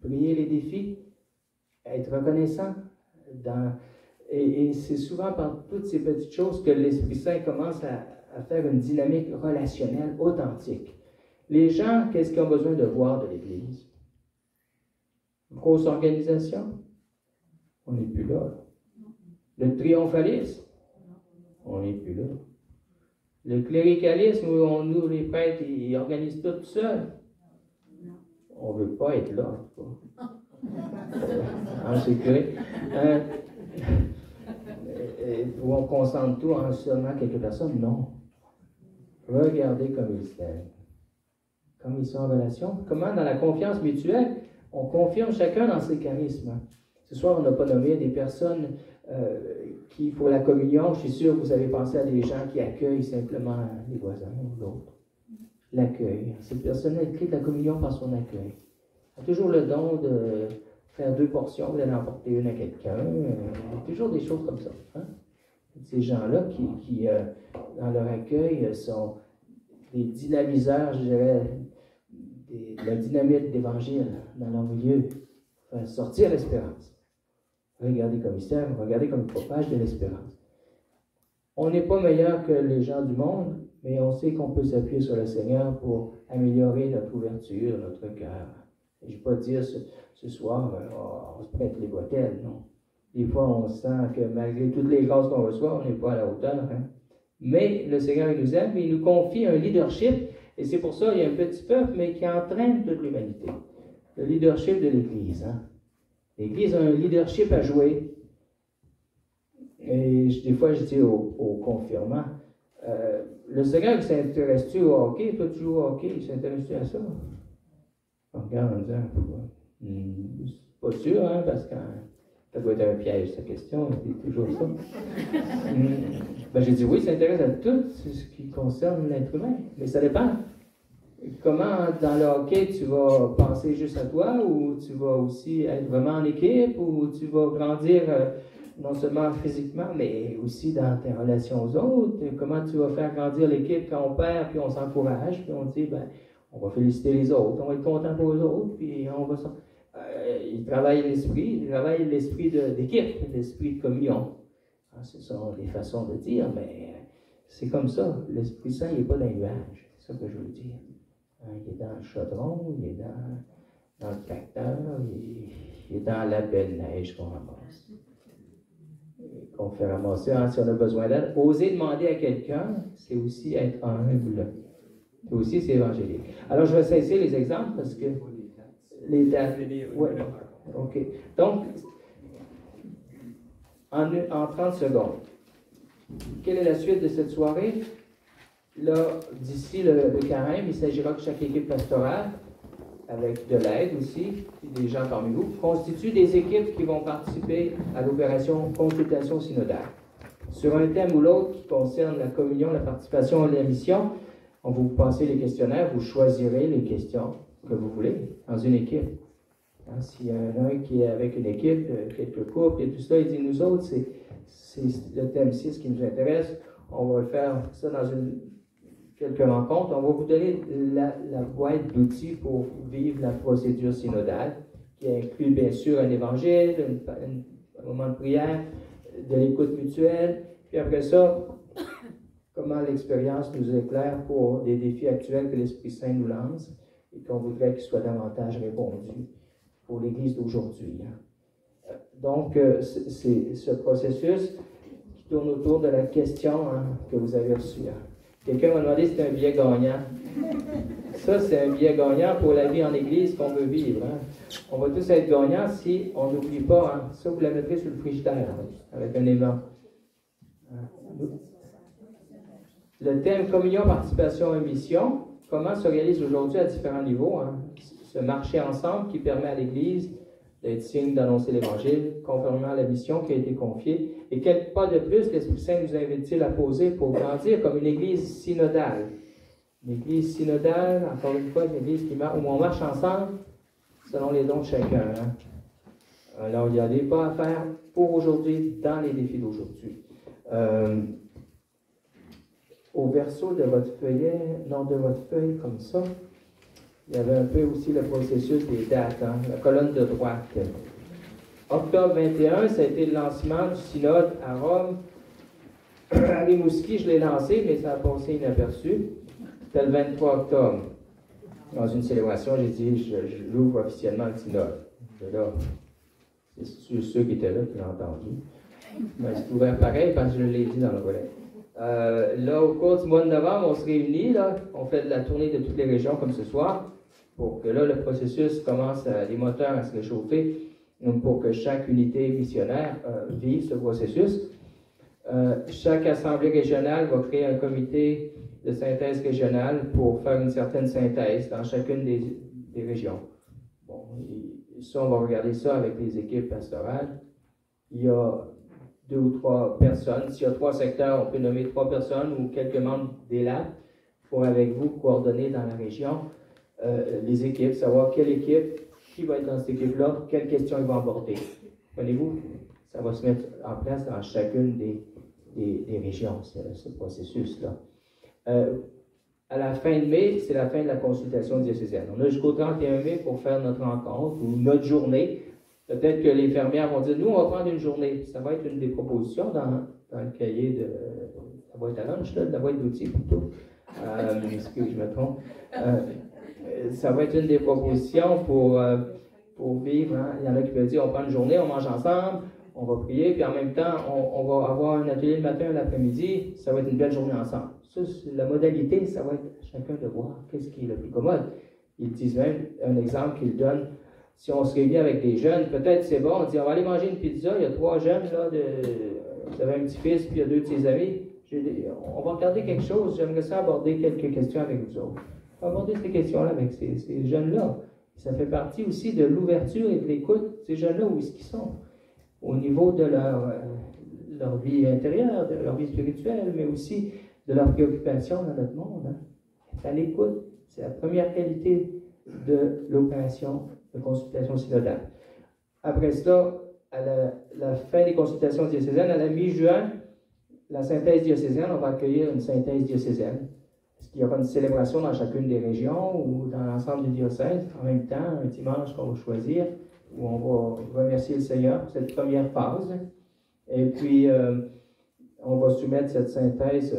priez les défis, être reconnaissant. Et c'est souvent par toutes ces petites choses que l'Esprit Saint commence à faire une dynamique relationnelle authentique. Les gens, qu'est-ce qu'ils ont besoin de voir de l'Église? Une grosse organisation? On n'est plus là. Le triomphalisme? On n'est plus là. Le cléricalisme, où nous, les prêtres, ils organisent tout seuls? On ne veut pas être là, en tout cas. En secret. Où on concentre tout en seulement quelques personnes? Non. Regardez comme ils s'aiment. Comme ils sont en relation. Comment, dans la confiance mutuelle, on confirme chacun dans ses charismes. Ce soir, on n'a pas nommé des personnes qui, pour la communion, je suis sûr que vous avez pensé à des gens qui accueillent simplement les voisins ou l'autre. L'accueil. Cette personne est écrite la communion par son accueil. Elle a toujours le don de faire 2 portions, d'aller en porter une à quelqu'un. Toujours des choses comme ça. Hein? Ces gens-là qui dans leur accueil, sont des dynamiseurs, je dirais, de la dynamite d'évangile dans leur milieu, faire sortir l'espérance. Regardez comme ils s'aiment, regardez comme ils propagent de l'espérance. On n'est pas meilleur que les gens du monde, mais on sait qu'on peut s'appuyer sur le Seigneur pour améliorer notre ouverture, notre cœur. Je ne vais pas dire ce soir, on se prête les bretelles, non. Des fois, on sent que malgré toutes les grâces qu'on reçoit, on n'est pas à la hauteur. Hein? Mais le Seigneur, il nous aime, il nous confie un leadership, et c'est pour ça qu'il y a un petit peuple, mais qui entraîne toute l'humanité. Le leadership de l'Église. Hein? L'Église a un leadership à jouer. Et des fois, je dis aux confirmants, le Seigneur, il s'intéresse-tu au hockey? Toi, tu joues au hockey, il s'intéresse-tu à ça? On regarde en disant, c'est pas sûr, hein, parce que ça doit être un piège, sa question, c'est toujours ça. Ben, j'ai dit oui, il s'intéresse à tout ce qui concerne l'être humain, mais ça dépend. Comment, dans le hockey, tu vas penser juste à toi, ou tu vas aussi être vraiment en équipe, ou tu vas grandir non seulement physiquement, mais aussi dans tes relations aux autres. Comment tu vas faire grandir l'équipe quand on perd, puis on s'encourage, puis on dit, ben, on va féliciter les autres, on va être content pour eux autres, puis on va il travaille l'esprit d'équipe, l'esprit de communion. Ce sont des façons de dire, mais c'est comme ça. L'Esprit Saint, il n'est pas dans les nuages, c'est ça que je veux dire. Il est dans le chaudron, il est dans le tracteur, il est dans la belle neige qu'on ramasse. Qu'on fait ramasser si on a besoin d'aide. Oser demander à quelqu'un, c'est aussi être humble. C'est aussi, c'est évangélique. Alors, je vais cesser les exemples parce que les dates. Oui. OK. Donc, en 30 secondes, quelle est la suite de cette soirée? Là, d'ici le carême, il s'agira que chaque équipe pastorale, avec de l'aide aussi, des gens parmi vous, constitue des équipes qui vont participer à l'opération consultation synodale. Sur un thème ou l'autre qui concerne la communion, la participation et la mission, on va vous passer les questionnaires, vous choisirez les questions que vous voulez dans une équipe. Hein, s'il y en a un qui est avec une équipe, quelques couples et tout ça, il dit nous autres, c'est le thème 6 qui nous intéresse, on va faire ça dans quelques rencontres. On va vous donner la boîte d'outils pour vivre la procédure synodale, qui inclut bien sûr un évangile, un moment de prière, de l'écoute mutuelle, puis après ça, comment l'expérience nous éclaire pour des défis actuels que l'Esprit Saint nous lance et qu'on voudrait qu'ils soient davantage répondus pour l'Église d'aujourd'hui. Donc, c'est ce processus qui tourne autour de la question que vous avez reçue. Quelqu'un m'a demandé si c'était un billet gagnant. Ça, c'est un billet gagnant pour la vie en Église qu'on veut vivre. On va tous être gagnants si on n'oublie pas. Ça, vous la mettrez sur le frigidaire avec un aimant. Le thème communion, participation et mission, comment s'organise aujourd'hui à différents niveaux. Ce marché ensemble qui permet à l'Église d'être signe d'annoncer l'Évangile, conformément à la mission qui a été confiée. Et quel pas de plus l'Esprit Saint nous invite-t-il à poser pour grandir comme une Église synodale? Une Église synodale, encore une fois, une Église où on marche ensemble selon les dons de chacun. Alors, il y a des pas à faire pour aujourd'hui, dans les défis d'aujourd'hui. Au verso de votre feuillet, non de votre feuille, comme ça, il y avait un peu aussi le processus des dates, la colonne de droite. Octobre 21, ça a été le lancement du synode à Rome. À Rimouski, je l'ai lancé, mais ça a passé inaperçu. C'était le 23 octobre. Dans une célébration, j'ai dit, j'ouvre officiellement le synode. Là, c'est ceux qui étaient là qui l'ont entendu. Mais c'est ouvert pareil parce que je l'ai dit dans le relais. Là, au cours du mois de novembre, on se réunit, là, on fait de la tournée de toutes les régions comme ce soir, pour que là, le processus commence, les moteurs à se réchauffer, donc pour que chaque unité missionnaire vive ce processus. Chaque assemblée régionale va créer un comité de synthèse régionale pour faire une certaine synthèse dans chacune des régions. Bon, et ça, on va regarder ça avec les équipes pastorales. Il y a 2 ou 3 personnes. S'il y a 3 secteurs, on peut nommer 3 personnes ou quelques membres des labs pour, avec vous, coordonner dans la région les équipes, savoir quelle équipe, qui va être dans cette équipe-là, quelles questions ils vont aborder. Comprenez-vous? Ça va se mettre en place dans chacune des régions, ce processus-là. À la fin de mai, c'est la fin de la consultation diocésaine. On a jusqu'au 31 mai pour faire notre rencontre ou notre journée. Peut-être que les fermières vont dire, nous, on va prendre une journée. Ça va être une des propositions dans le cahier de la boîte à lunch, de la boîte d'outils plutôt. Excusez, je me trompe. Ça va être une des propositions pour vivre. Hein. Il y en a qui veulent dire, on prend une journée, on mange ensemble, on va prier, puis en même temps, on va avoir un atelier le matin et l'après-midi. Ça va être une belle journée ensemble. Ça, la modalité, ça va être chacun de voir qu'est-ce qui est le plus commode. Ils disent même, un exemple qu'ils donnent, si on se réunit avec des jeunes, peut-être c'est bon, on dit, on va aller manger une pizza, il y a 3 jeunes, là, vous avez un petit-fils, puis il y a 2 de ses amis. On va regarder quelque chose, j'aimerais ça aborder quelques questions avec vous autres. On va aborder ces questions-là avec ces jeunes-là. Ça fait partie aussi de l'ouverture et de l'écoute. Ces jeunes-là, où est-ce qu'ils sont? Au niveau de leur vie intérieure, de leur vie spirituelle, mais aussi de leurs préoccupations dans notre monde. Hein. À l'écoute, c'est la première qualité de l'opération de consultation synodale. Après ça, à la fin des consultations diocésaines, à la mi-juin, la synthèse diocésaine, on va accueillir une synthèse diocésaine. Est-ce qu'il y aura une célébration dans chacune des régions ou dans l'ensemble du diocèse, en même temps, un dimanche qu'on va choisir, où on va remercier le Seigneur pour cette première phase. Et puis, on va soumettre cette synthèse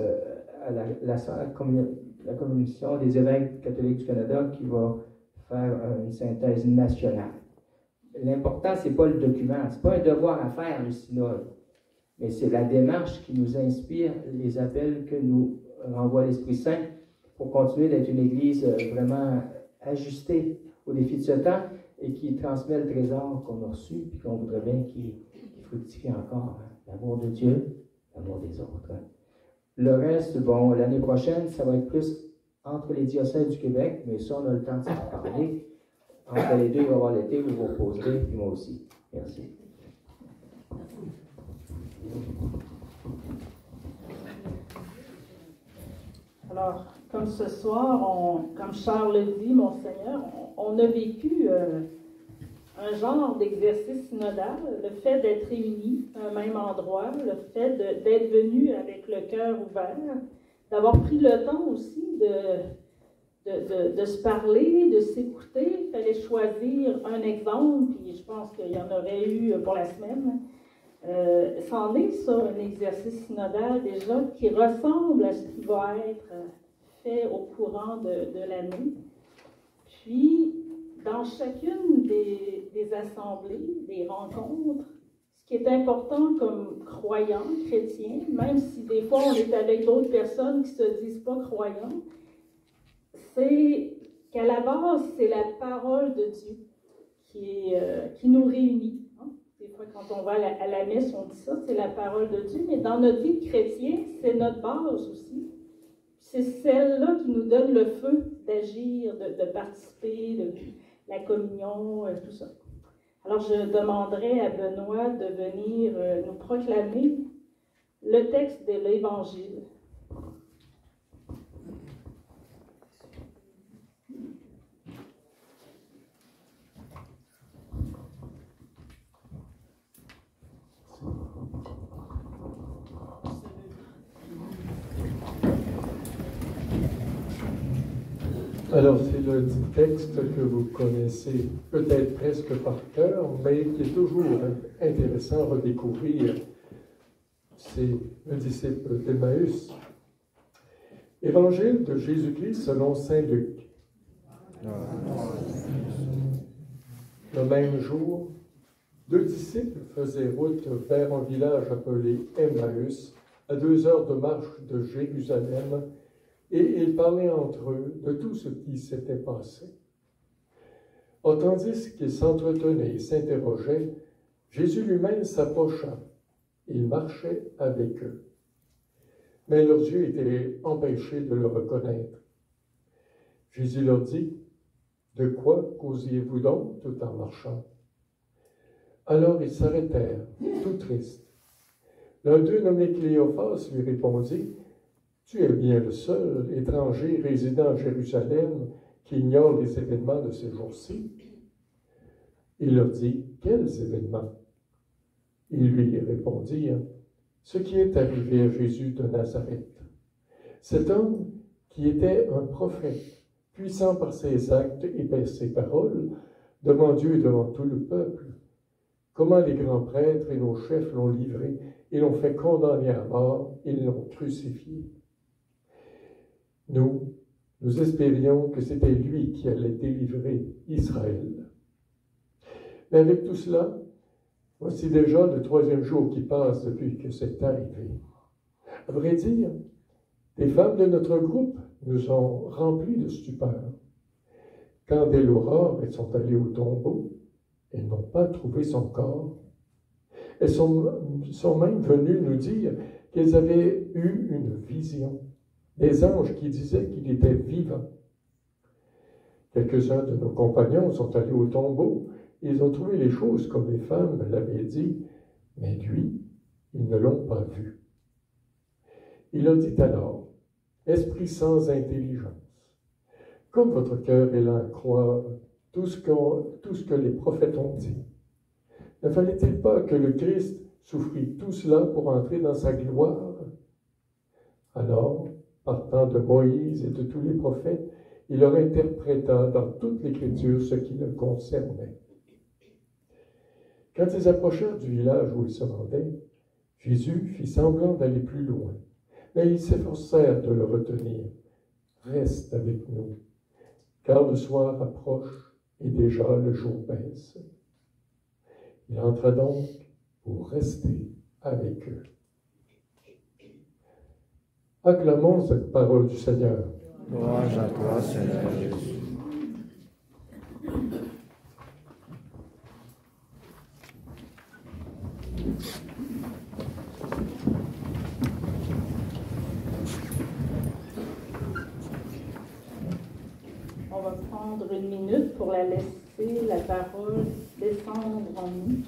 à la Commission des évêques catholiques du Canada qui va faire une synthèse nationale. L'important, ce n'est pas le document, ce n'est pas un devoir à faire, le synode, mais c'est la démarche qui nous inspire, les appels que nous renvoie l'Esprit Saint pour continuer d'être une Église vraiment ajustée aux défis de ce temps et qui transmet le trésor qu'on a reçu et qu'on voudrait bien qu'il fructifie encore. Hein. L'amour de Dieu, l'amour des autres. Hein. Le reste, bon, l'année prochaine, ça va être plus entre les diocèses du Québec, mais ça, on a le temps de s'en parler. Entre les deux, il va y avoir l'été, vous vous reposerez, puis moi aussi. Merci. Alors, comme ce soir, comme Charles le dit, Monseigneur, on a vécu un genre d'exercice synodal, le fait d'être réunis à un même endroit, le fait d'être venus avec le cœur ouvert, d'avoir pris le temps aussi de se parler, de s'écouter. Il fallait choisir un exemple, puis je pense qu'il y en aurait eu pour la semaine. C'en est ça, un exercice synodal déjà qui ressemble à ce qui va être fait au courant de l'année. Puis, dans chacune des assemblées, des rencontres, ce qui est important comme croyants chrétiens, même si des fois on est avec d'autres personnes qui ne se disent pas croyants, c'est qu'à la base, c'est la parole de Dieu qui nous réunit. Des fois, quand on va à la messe, on dit ça, c'est la parole de Dieu, mais dans notre vie de chrétien, c'est notre base aussi. C'est celle-là qui nous donne le feu d'agir, de participer, de la communion, tout ça. Alors, je demanderai à Benoît de venir nous proclamer le texte de l'Évangile. Alors, c'est le texte que vous connaissez peut-être presque par cœur, mais qui est toujours intéressant à redécouvrir. C'est le disciple d'Emmaüs. Évangile de Jésus-Christ selon saint Luc. Le même jour, 2 disciples faisaient route vers un village appelé Emmaüs, à 2 heures de marche de Jérusalem, et ils parlaient entre eux de tout ce qui s'était passé. Tandis qu'ils s'entretenaient et s'interrogeaient, Jésus lui-même s'approcha. Il marchait avec eux. Mais leurs yeux étaient empêchés de le reconnaître. Jésus leur dit, « De quoi causiez-vous donc tout en marchant? » Alors ils s'arrêtèrent, tout tristes. L'un d'eux, nommé Cléophas, lui répondit, « Tu es bien le seul étranger résidant à Jérusalem qui ignore les événements de ces jours-ci. » Il leur dit, « Quels événements? » Ils lui répondirent, ce qui est arrivé à Jésus de Nazareth. Cet homme qui était un prophète, puissant par ses actes et par ses paroles, devant Dieu et devant tout le peuple, comment les grands prêtres et nos chefs l'ont livré et l'ont fait condamner à mort et l'ont crucifié. Nous espérions que c'était lui qui allait délivrer Israël. Mais avec tout cela, voici déjà le 3e jour qui passe depuis que c'est arrivé. À vrai dire, des femmes de notre groupe nous ont remplis de stupeur. Quand dès l'aurore, elles sont allées au tombeau, elles n'ont pas trouvé son corps. Elles sont même venues nous dire qu'elles avaient eu une vision, des anges qui disaient qu'il était vivant. Quelques-uns de nos compagnons sont allés au tombeau. Ils ont trouvé les choses comme les femmes l'avaient dit, mais lui, ils ne l'ont pas vu. Il a dit alors, « Esprit sans intelligence, comme votre cœur est lent à croire tout ce que les prophètes ont dit, ne fallait-il pas que le Christ souffrit tout cela pour entrer dans sa gloire? » Alors, partant de Moïse et de tous les prophètes, il leur interpréta dans toute l'Écriture ce qui le concernait. Quand ils approchèrent du village où ils se rendaient, Jésus fit semblant d'aller plus loin, mais ils s'efforcèrent de le retenir. « Reste avec nous, car le soir approche et déjà le jour baisse. » Il entra donc pour rester avec eux. Acclamons cette parole du Seigneur. Gloire à toi, Seigneur Jésus. On va prendre une minute pour la laisser la parole descendre en nous.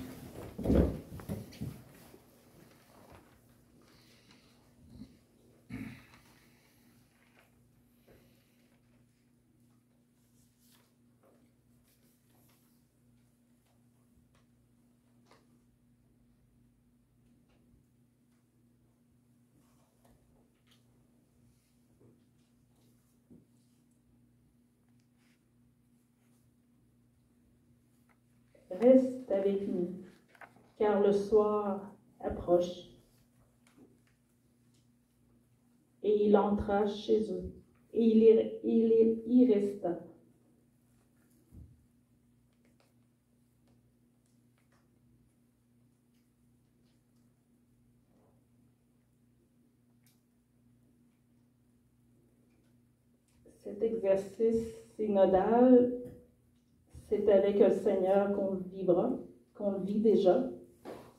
Reste avec nous, car le soir approche. Et il entra chez eux, et il y resta. Cet exercice synodal, c'est avec le Seigneur qu'on le vivra, qu'on le vit déjà.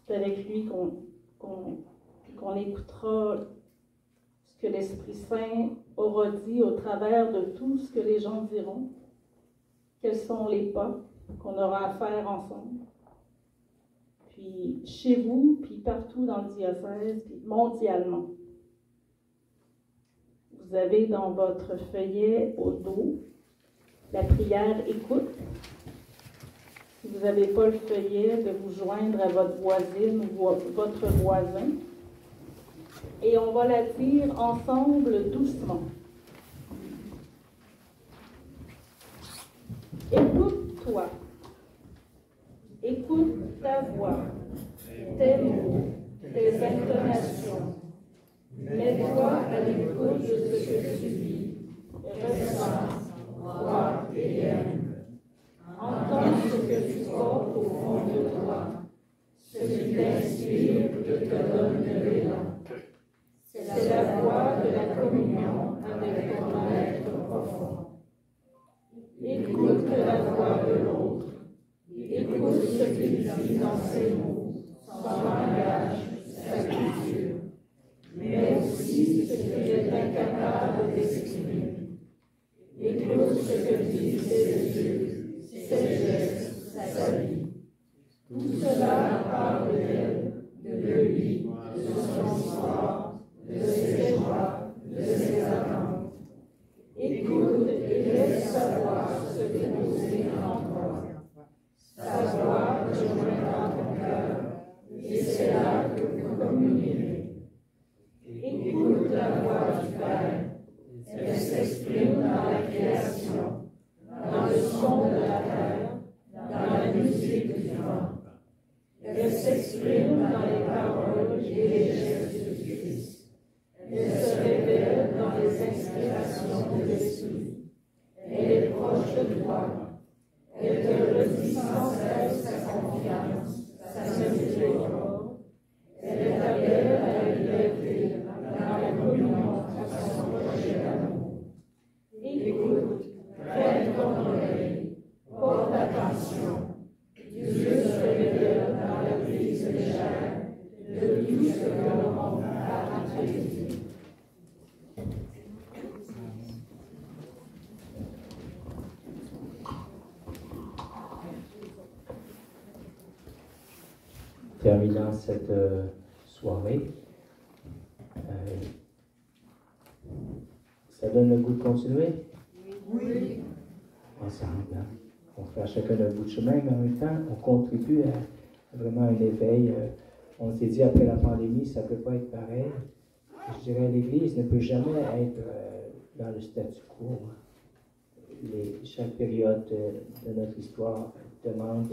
C'est avec lui qu'on écoutera ce que l'Esprit Saint aura dit au travers de tout ce que les gens diront. Quels sont les pas qu'on aura à faire ensemble. Puis chez vous, puis partout dans le diocèse, puis mondialement. Vous avez dans votre feuillet au dos la prière écoute. Si vous n'avez pas le feuillet, de vous joindre à votre voisine ou votre voisin. Et on va la dire ensemble doucement. Écoute-toi. Écoute ta voix, tes mots, tes intonations. Mets-toi à l'écoute de ce que tu vis. Ressens, crois et aime. Entends ce que tu portes au fond de toi, ce qui t'inspire et te donne l'élan. C'est la voie de la communion avec ton être profond. Écoute la voix de l'autre. Écoute ce qu'il dit dans ses mots, son langage, sa culture, mais aussi ce qu'il est incapable d'exprimer. Écoute ce que disent ses yeux, ses gestes, sa vie. Tout cela parle d'elle, de lui, de son histoire, de ses joies, de ses attentes. Écoute et laisse savoir ce que nous est en toi. Sa voix rejoindra ton cœur musique du vent. Elle s'exprime dans les paroles et les gestes du Christ. Elle se révèle dans les inspirations de l'Esprit. Elle est proche de toi. Elle te redit sans cesse sa confiance, sa miséricorde. Elle t'appelle à la liberté, dans la communion à son projet d'amour. Écoute, prête ton oreille, porte attention. Dieu se révèle dans la brise légère de tout ce que le monde a à te dire. Terminant cette soirée, ça donne le goût de continuer? Oui. Ensemble, hein? On fait chacun un bout de chemin, mais en même temps, on contribue à vraiment un éveil. On s'est dit, après la pandémie, ça ne peut pas être pareil. Je dirais, l'Église ne peut jamais être dans le statu quo. Chaque période de notre histoire demande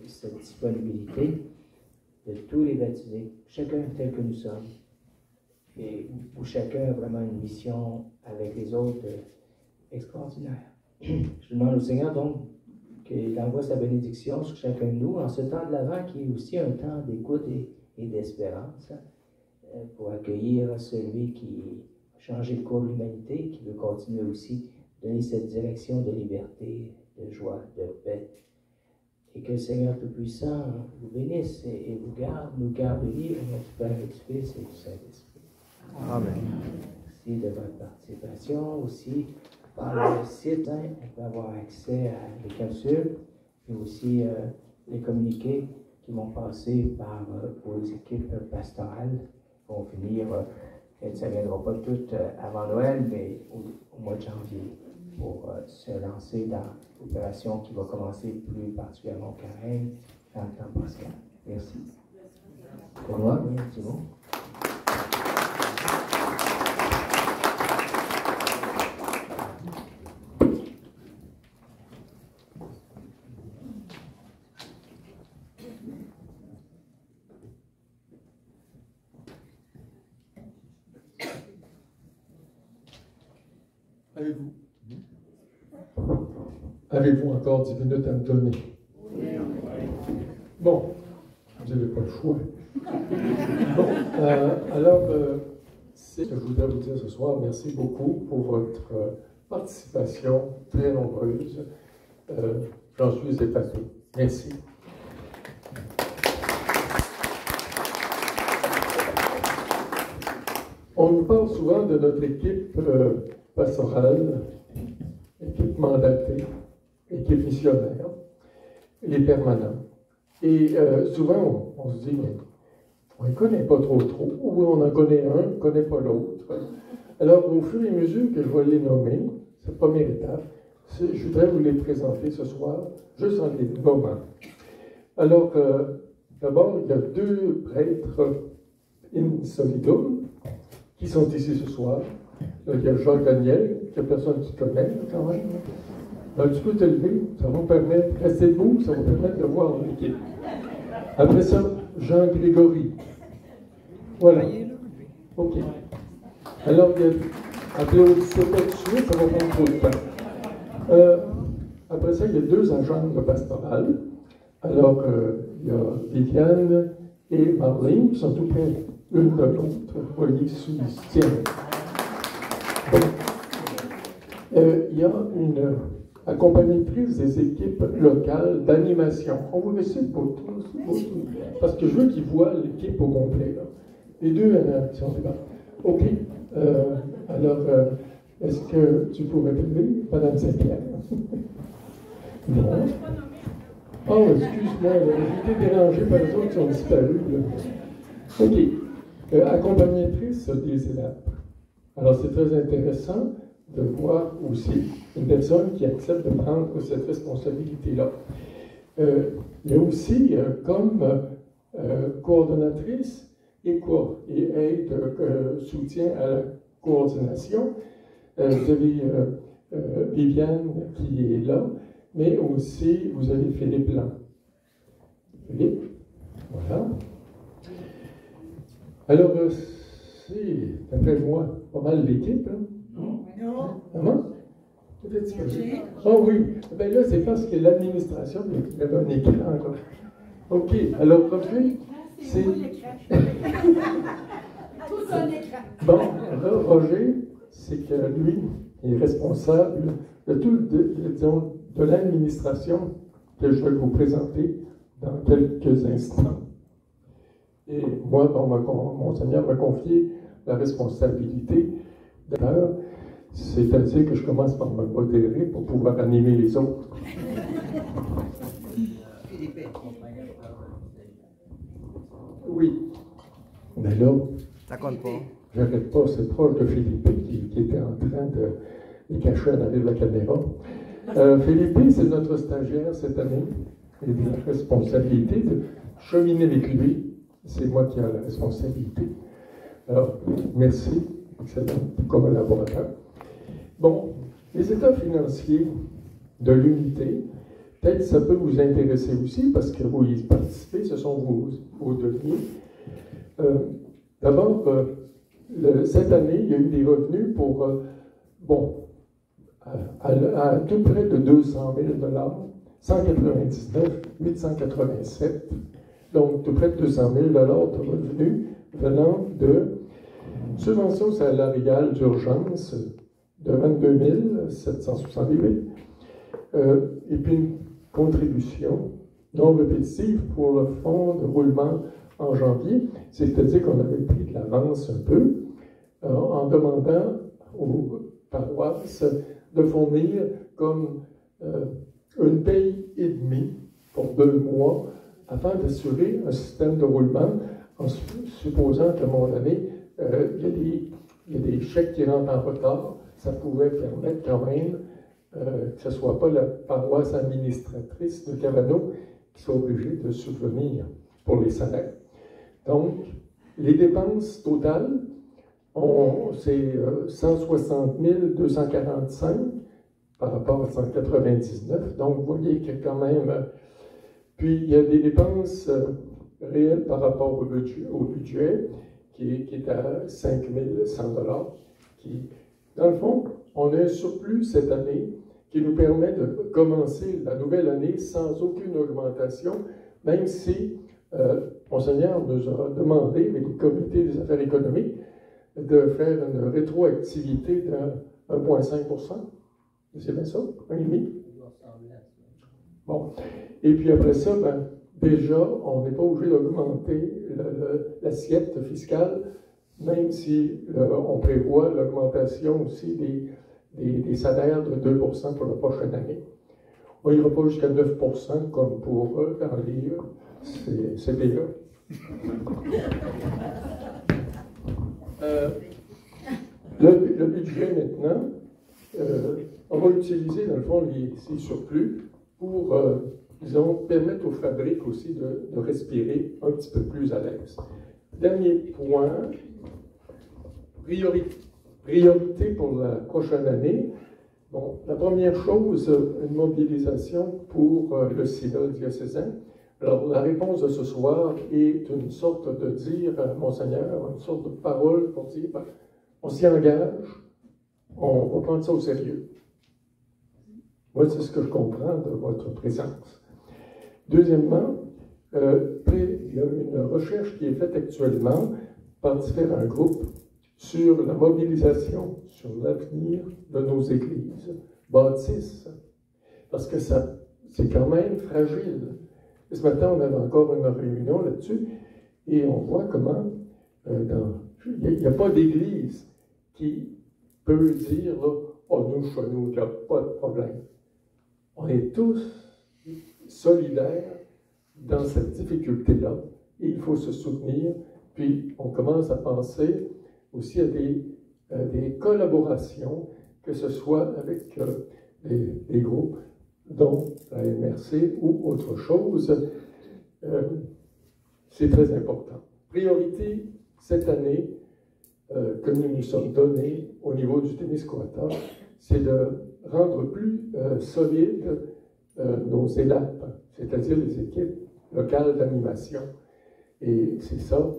cette disponibilité de tous les baptisés, chacun tel que nous sommes, et où chacun a vraiment une mission avec les autres extraordinaire. Je demande au Seigneur donc qu'il envoie sa bénédiction sur chacun de nous en ce temps de l'Avent qui est aussi un temps d'écoute et d'espérance, pour accueillir celui qui a changé le cours de l'humanité, qui veut continuer aussi à donner cette direction de liberté, de joie, de paix. Et que le Seigneur Tout-Puissant vous bénisse et vous garde, nous garde libre, notre Père et du Fils et du Saint-Esprit. Amen. Merci de votre participation aussi. Par le site, on peut avoir accès à les capsules et aussi les communiqués qui vont passer par vos équipes pastorales. Ils vont finir, ça ne viendra pas toutes avant Noël, mais au mois de janvier, pour se lancer dans l'opération qui va commencer plus particulièrement au Carême, dans le temps pascal. Merci. Pour moi, oui, c'est bon. Avez-vous encore 10 minutes à me donner? Bon, vous n'avez pas le choix. Bon, alors, c'est ce que je voudrais vous dire ce soir. Merci beaucoup pour votre participation très nombreuse. J'en suis épaté. Merci. On nous parle souvent de notre équipe pastorale, équipe mandatée, équipe missionnaire, les permanents. Et souvent, on se dit, mais on ne connaît pas trop, ou on en connaît un, on ne connaît pas l'autre. Alors, au fur et à mesure que je vais les nommer, cette première étape, je voudrais vous les présenter ce soir, juste en les nommant. Alors, d'abord, il y a 2 prêtres in solidum qui sont ici ce soir. Là, il y a Jacques Daniel, qu'il n'y a personne qui connaît quand même. Alors, tu peux te lever, ça va vous permettre, rester debout, ça va vous permettre de voir l'équipe. Après ça, Jean-Grégory. Voilà. OK. Alors, applaudissez pas tout de suite, ça va prendre trop de temps. Après ça, il y a 2 agents pastorales. Alors, il y a Viviane et Marlene qui sont tout près l'une de l'autre. Vous voyez, sous le soutien. Bon. Il y a une accompagnatrice des équipes locales d'animation. On vous laisse pour tous, parce que je veux qu'ils voient l'équipe au complet. Là. Les 2 sont là. OK. Alors, est-ce que tu pourrais te lever, Mme Saint-Pierre? Non. Oh, excuse-moi, j'ai été dérangé par les autres qui ont disparu. Là. OK. Accompagnatrice des élèves. Alors, c'est très intéressant de voir aussi une personne qui accepte de prendre cette responsabilité-là. Il y a aussi, comme coordonnatrice et aide, soutien à la coordination, vous avez Viviane qui est là, mais aussi vous avez Philippe Blanc. Philippe, voilà. Alors, c'est, d'après moi, pas mal l'équipe. Hein? Non. Comment? Oh oui, ben là, c'est parce que l'administration, il y avait un écran encore. OK, alors, Roger, c'est. Bon, alors, Roger, c'est que lui, il est responsable de tout, disons, de l'administration que je vais vous présenter dans quelques instants. Et moi, bon, mon Seigneur m'a confié la responsabilité d'ailleurs, c'est-à-dire que je commence par me modérer pour pouvoir animer les autres. Oui. Mais là, ça compte pas. J'arrête pas, c'est proche de Philippe qui était en train de les cacher en arrière de la caméra. Philippe, c'est notre stagiaire cette année. Il a la responsabilité de cheminer avec lui. C'est moi qui ai la responsabilité. Alors, merci, excellent collaborateur. Bon, les états financiers de l'unité, peut-être ça peut vous intéresser aussi parce que vous y participez, ce sont vos deniers. D'abord, cette année, il y a eu des revenus pour, à tout près de 200 000 $, 199 887. Donc, tout près de 200 000 $ de revenus venant de subventions salariales d'urgence de 22 768 et puis une contribution non répétitive pour le fonds de roulement en janvier, c'est-à-dire qu'on avait pris de l'avance un peu en demandant aux paroisses de fournir comme une paye et demie pour 2 mois afin d'assurer un système de roulement en supposant qu'à un moment donné, il y a des chèques qui rentrent en retard. Ça pouvait permettre quand même que ce ne soit pas la paroisse administratrice de Cabano qui soit obligée de subvenir pour les salaires. Donc, les dépenses totales, c'est 160 245 par rapport à 199. Donc, vous voyez qu'il y a quand même... Puis, il y a des dépenses réelles par rapport au budget qui est à 5 100 $, qui, dans le fond, on a un surplus cette année qui nous permet de commencer la nouvelle année sans aucune augmentation, même si Monseigneur nous a demandé, avec le comité des affaires économiques, de faire une rétroactivité de 1,5 %. C'est bien ça? 1,5 %? Bon. Et puis après ça, ben, déjà, on n'est pas obligé d'augmenter l'assiette fiscale, même si on prévoit l'augmentation aussi des salaires de 2 % pour la prochaine année. On n'ira pas jusqu'à 9 % comme pour dans les CPE. Le budget maintenant, on va utiliser dans le fond ces surplus pour, disons, permettre aux fabriques aussi de respirer un petit peu plus à l'aise. Dernier point, priorité pour la prochaine année. Bon, la première chose, une mobilisation pour le synode diocésain. Alors, la réponse de ce soir est une sorte de dire à Monseigneur, une sorte de parole pour dire, ben, on s'y engage, on va prendre ça au sérieux. Moi, c'est ce que je comprends de votre présence. Deuxièmement, il y a une recherche qui est faite actuellement par différents groupes sur la mobilisation, sur l'avenir de nos églises, bâtisses, parce que c'est quand même fragile. Et ce matin, on avait encore une réunion là-dessus, et on voit comment il n'y a pas d'église qui peut dire là, oh, nous, chez nous, il n'y a pas de problème. On est tous solidaires dans cette difficulté-là, et il faut se soutenir, puis on commence à penser aussi à des collaborations, que ce soit avec des groupes, dont la MRC ou autre chose. C'est très important. Priorité cette année que nous nous sommes donnés au niveau du Témiscouata, c'est de rendre plus solide nos ELAP, c'est-à-dire les équipes locales d'animation. Et c'est ça,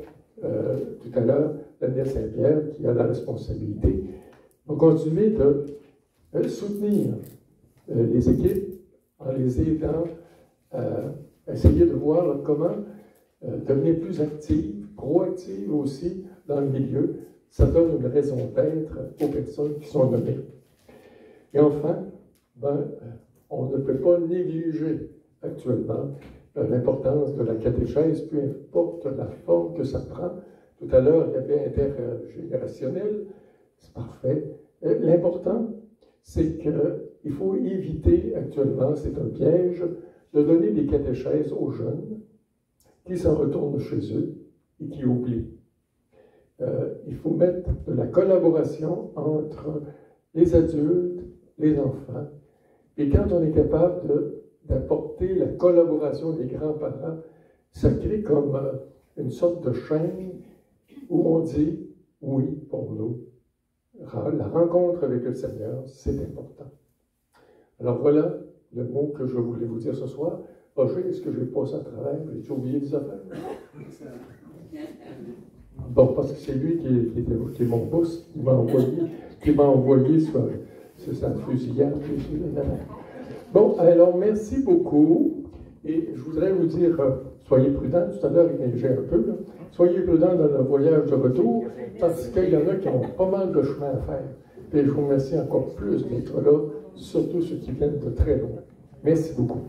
tout à l'heure, Daniel Saint-Pierre, qui a la responsabilité, va continuer de soutenir les équipes en les aidant à essayer de voir comment devenir plus active, proactive aussi dans le milieu. Ça donne une raison d'être aux personnes qui sont nommées. Et enfin, on ne peut pas négliger actuellement l'importance de la catéchèse, peu importe la forme que ça prend. Tout à l'heure, il y avait intergénérationnel, c'est parfait. L'important, c'est qu'il faut éviter actuellement, c'est un piège, de donner des catéchèses aux jeunes qui s'en retournent chez eux et qui oublient. Il faut mettre de la collaboration entre les adultes, les enfants, et quand on est capable d'apporter la collaboration des grands-parents, ça crée comme une sorte de chaîne où on dit « oui pour nous ». La rencontre avec le Seigneur, c'est important. Alors voilà le mot que je voulais vous dire ce soir. Roger, est-ce que je passe à travers? J'ai oublié des affaires. Bon, parce que c'est lui qui est mon boss, qui m'a envoyé sur sa fusillade. Bon, alors merci beaucoup. Et je voudrais vous dire, soyez prudents. Tout à l'heure, il neigeait un peu. Là. Soyez prudents dans le voyage de retour, parce qu'il y en a qui ont pas mal de chemin à faire. Et je vous remercie encore plus d'être là, surtout ceux qui viennent de très loin. Merci beaucoup.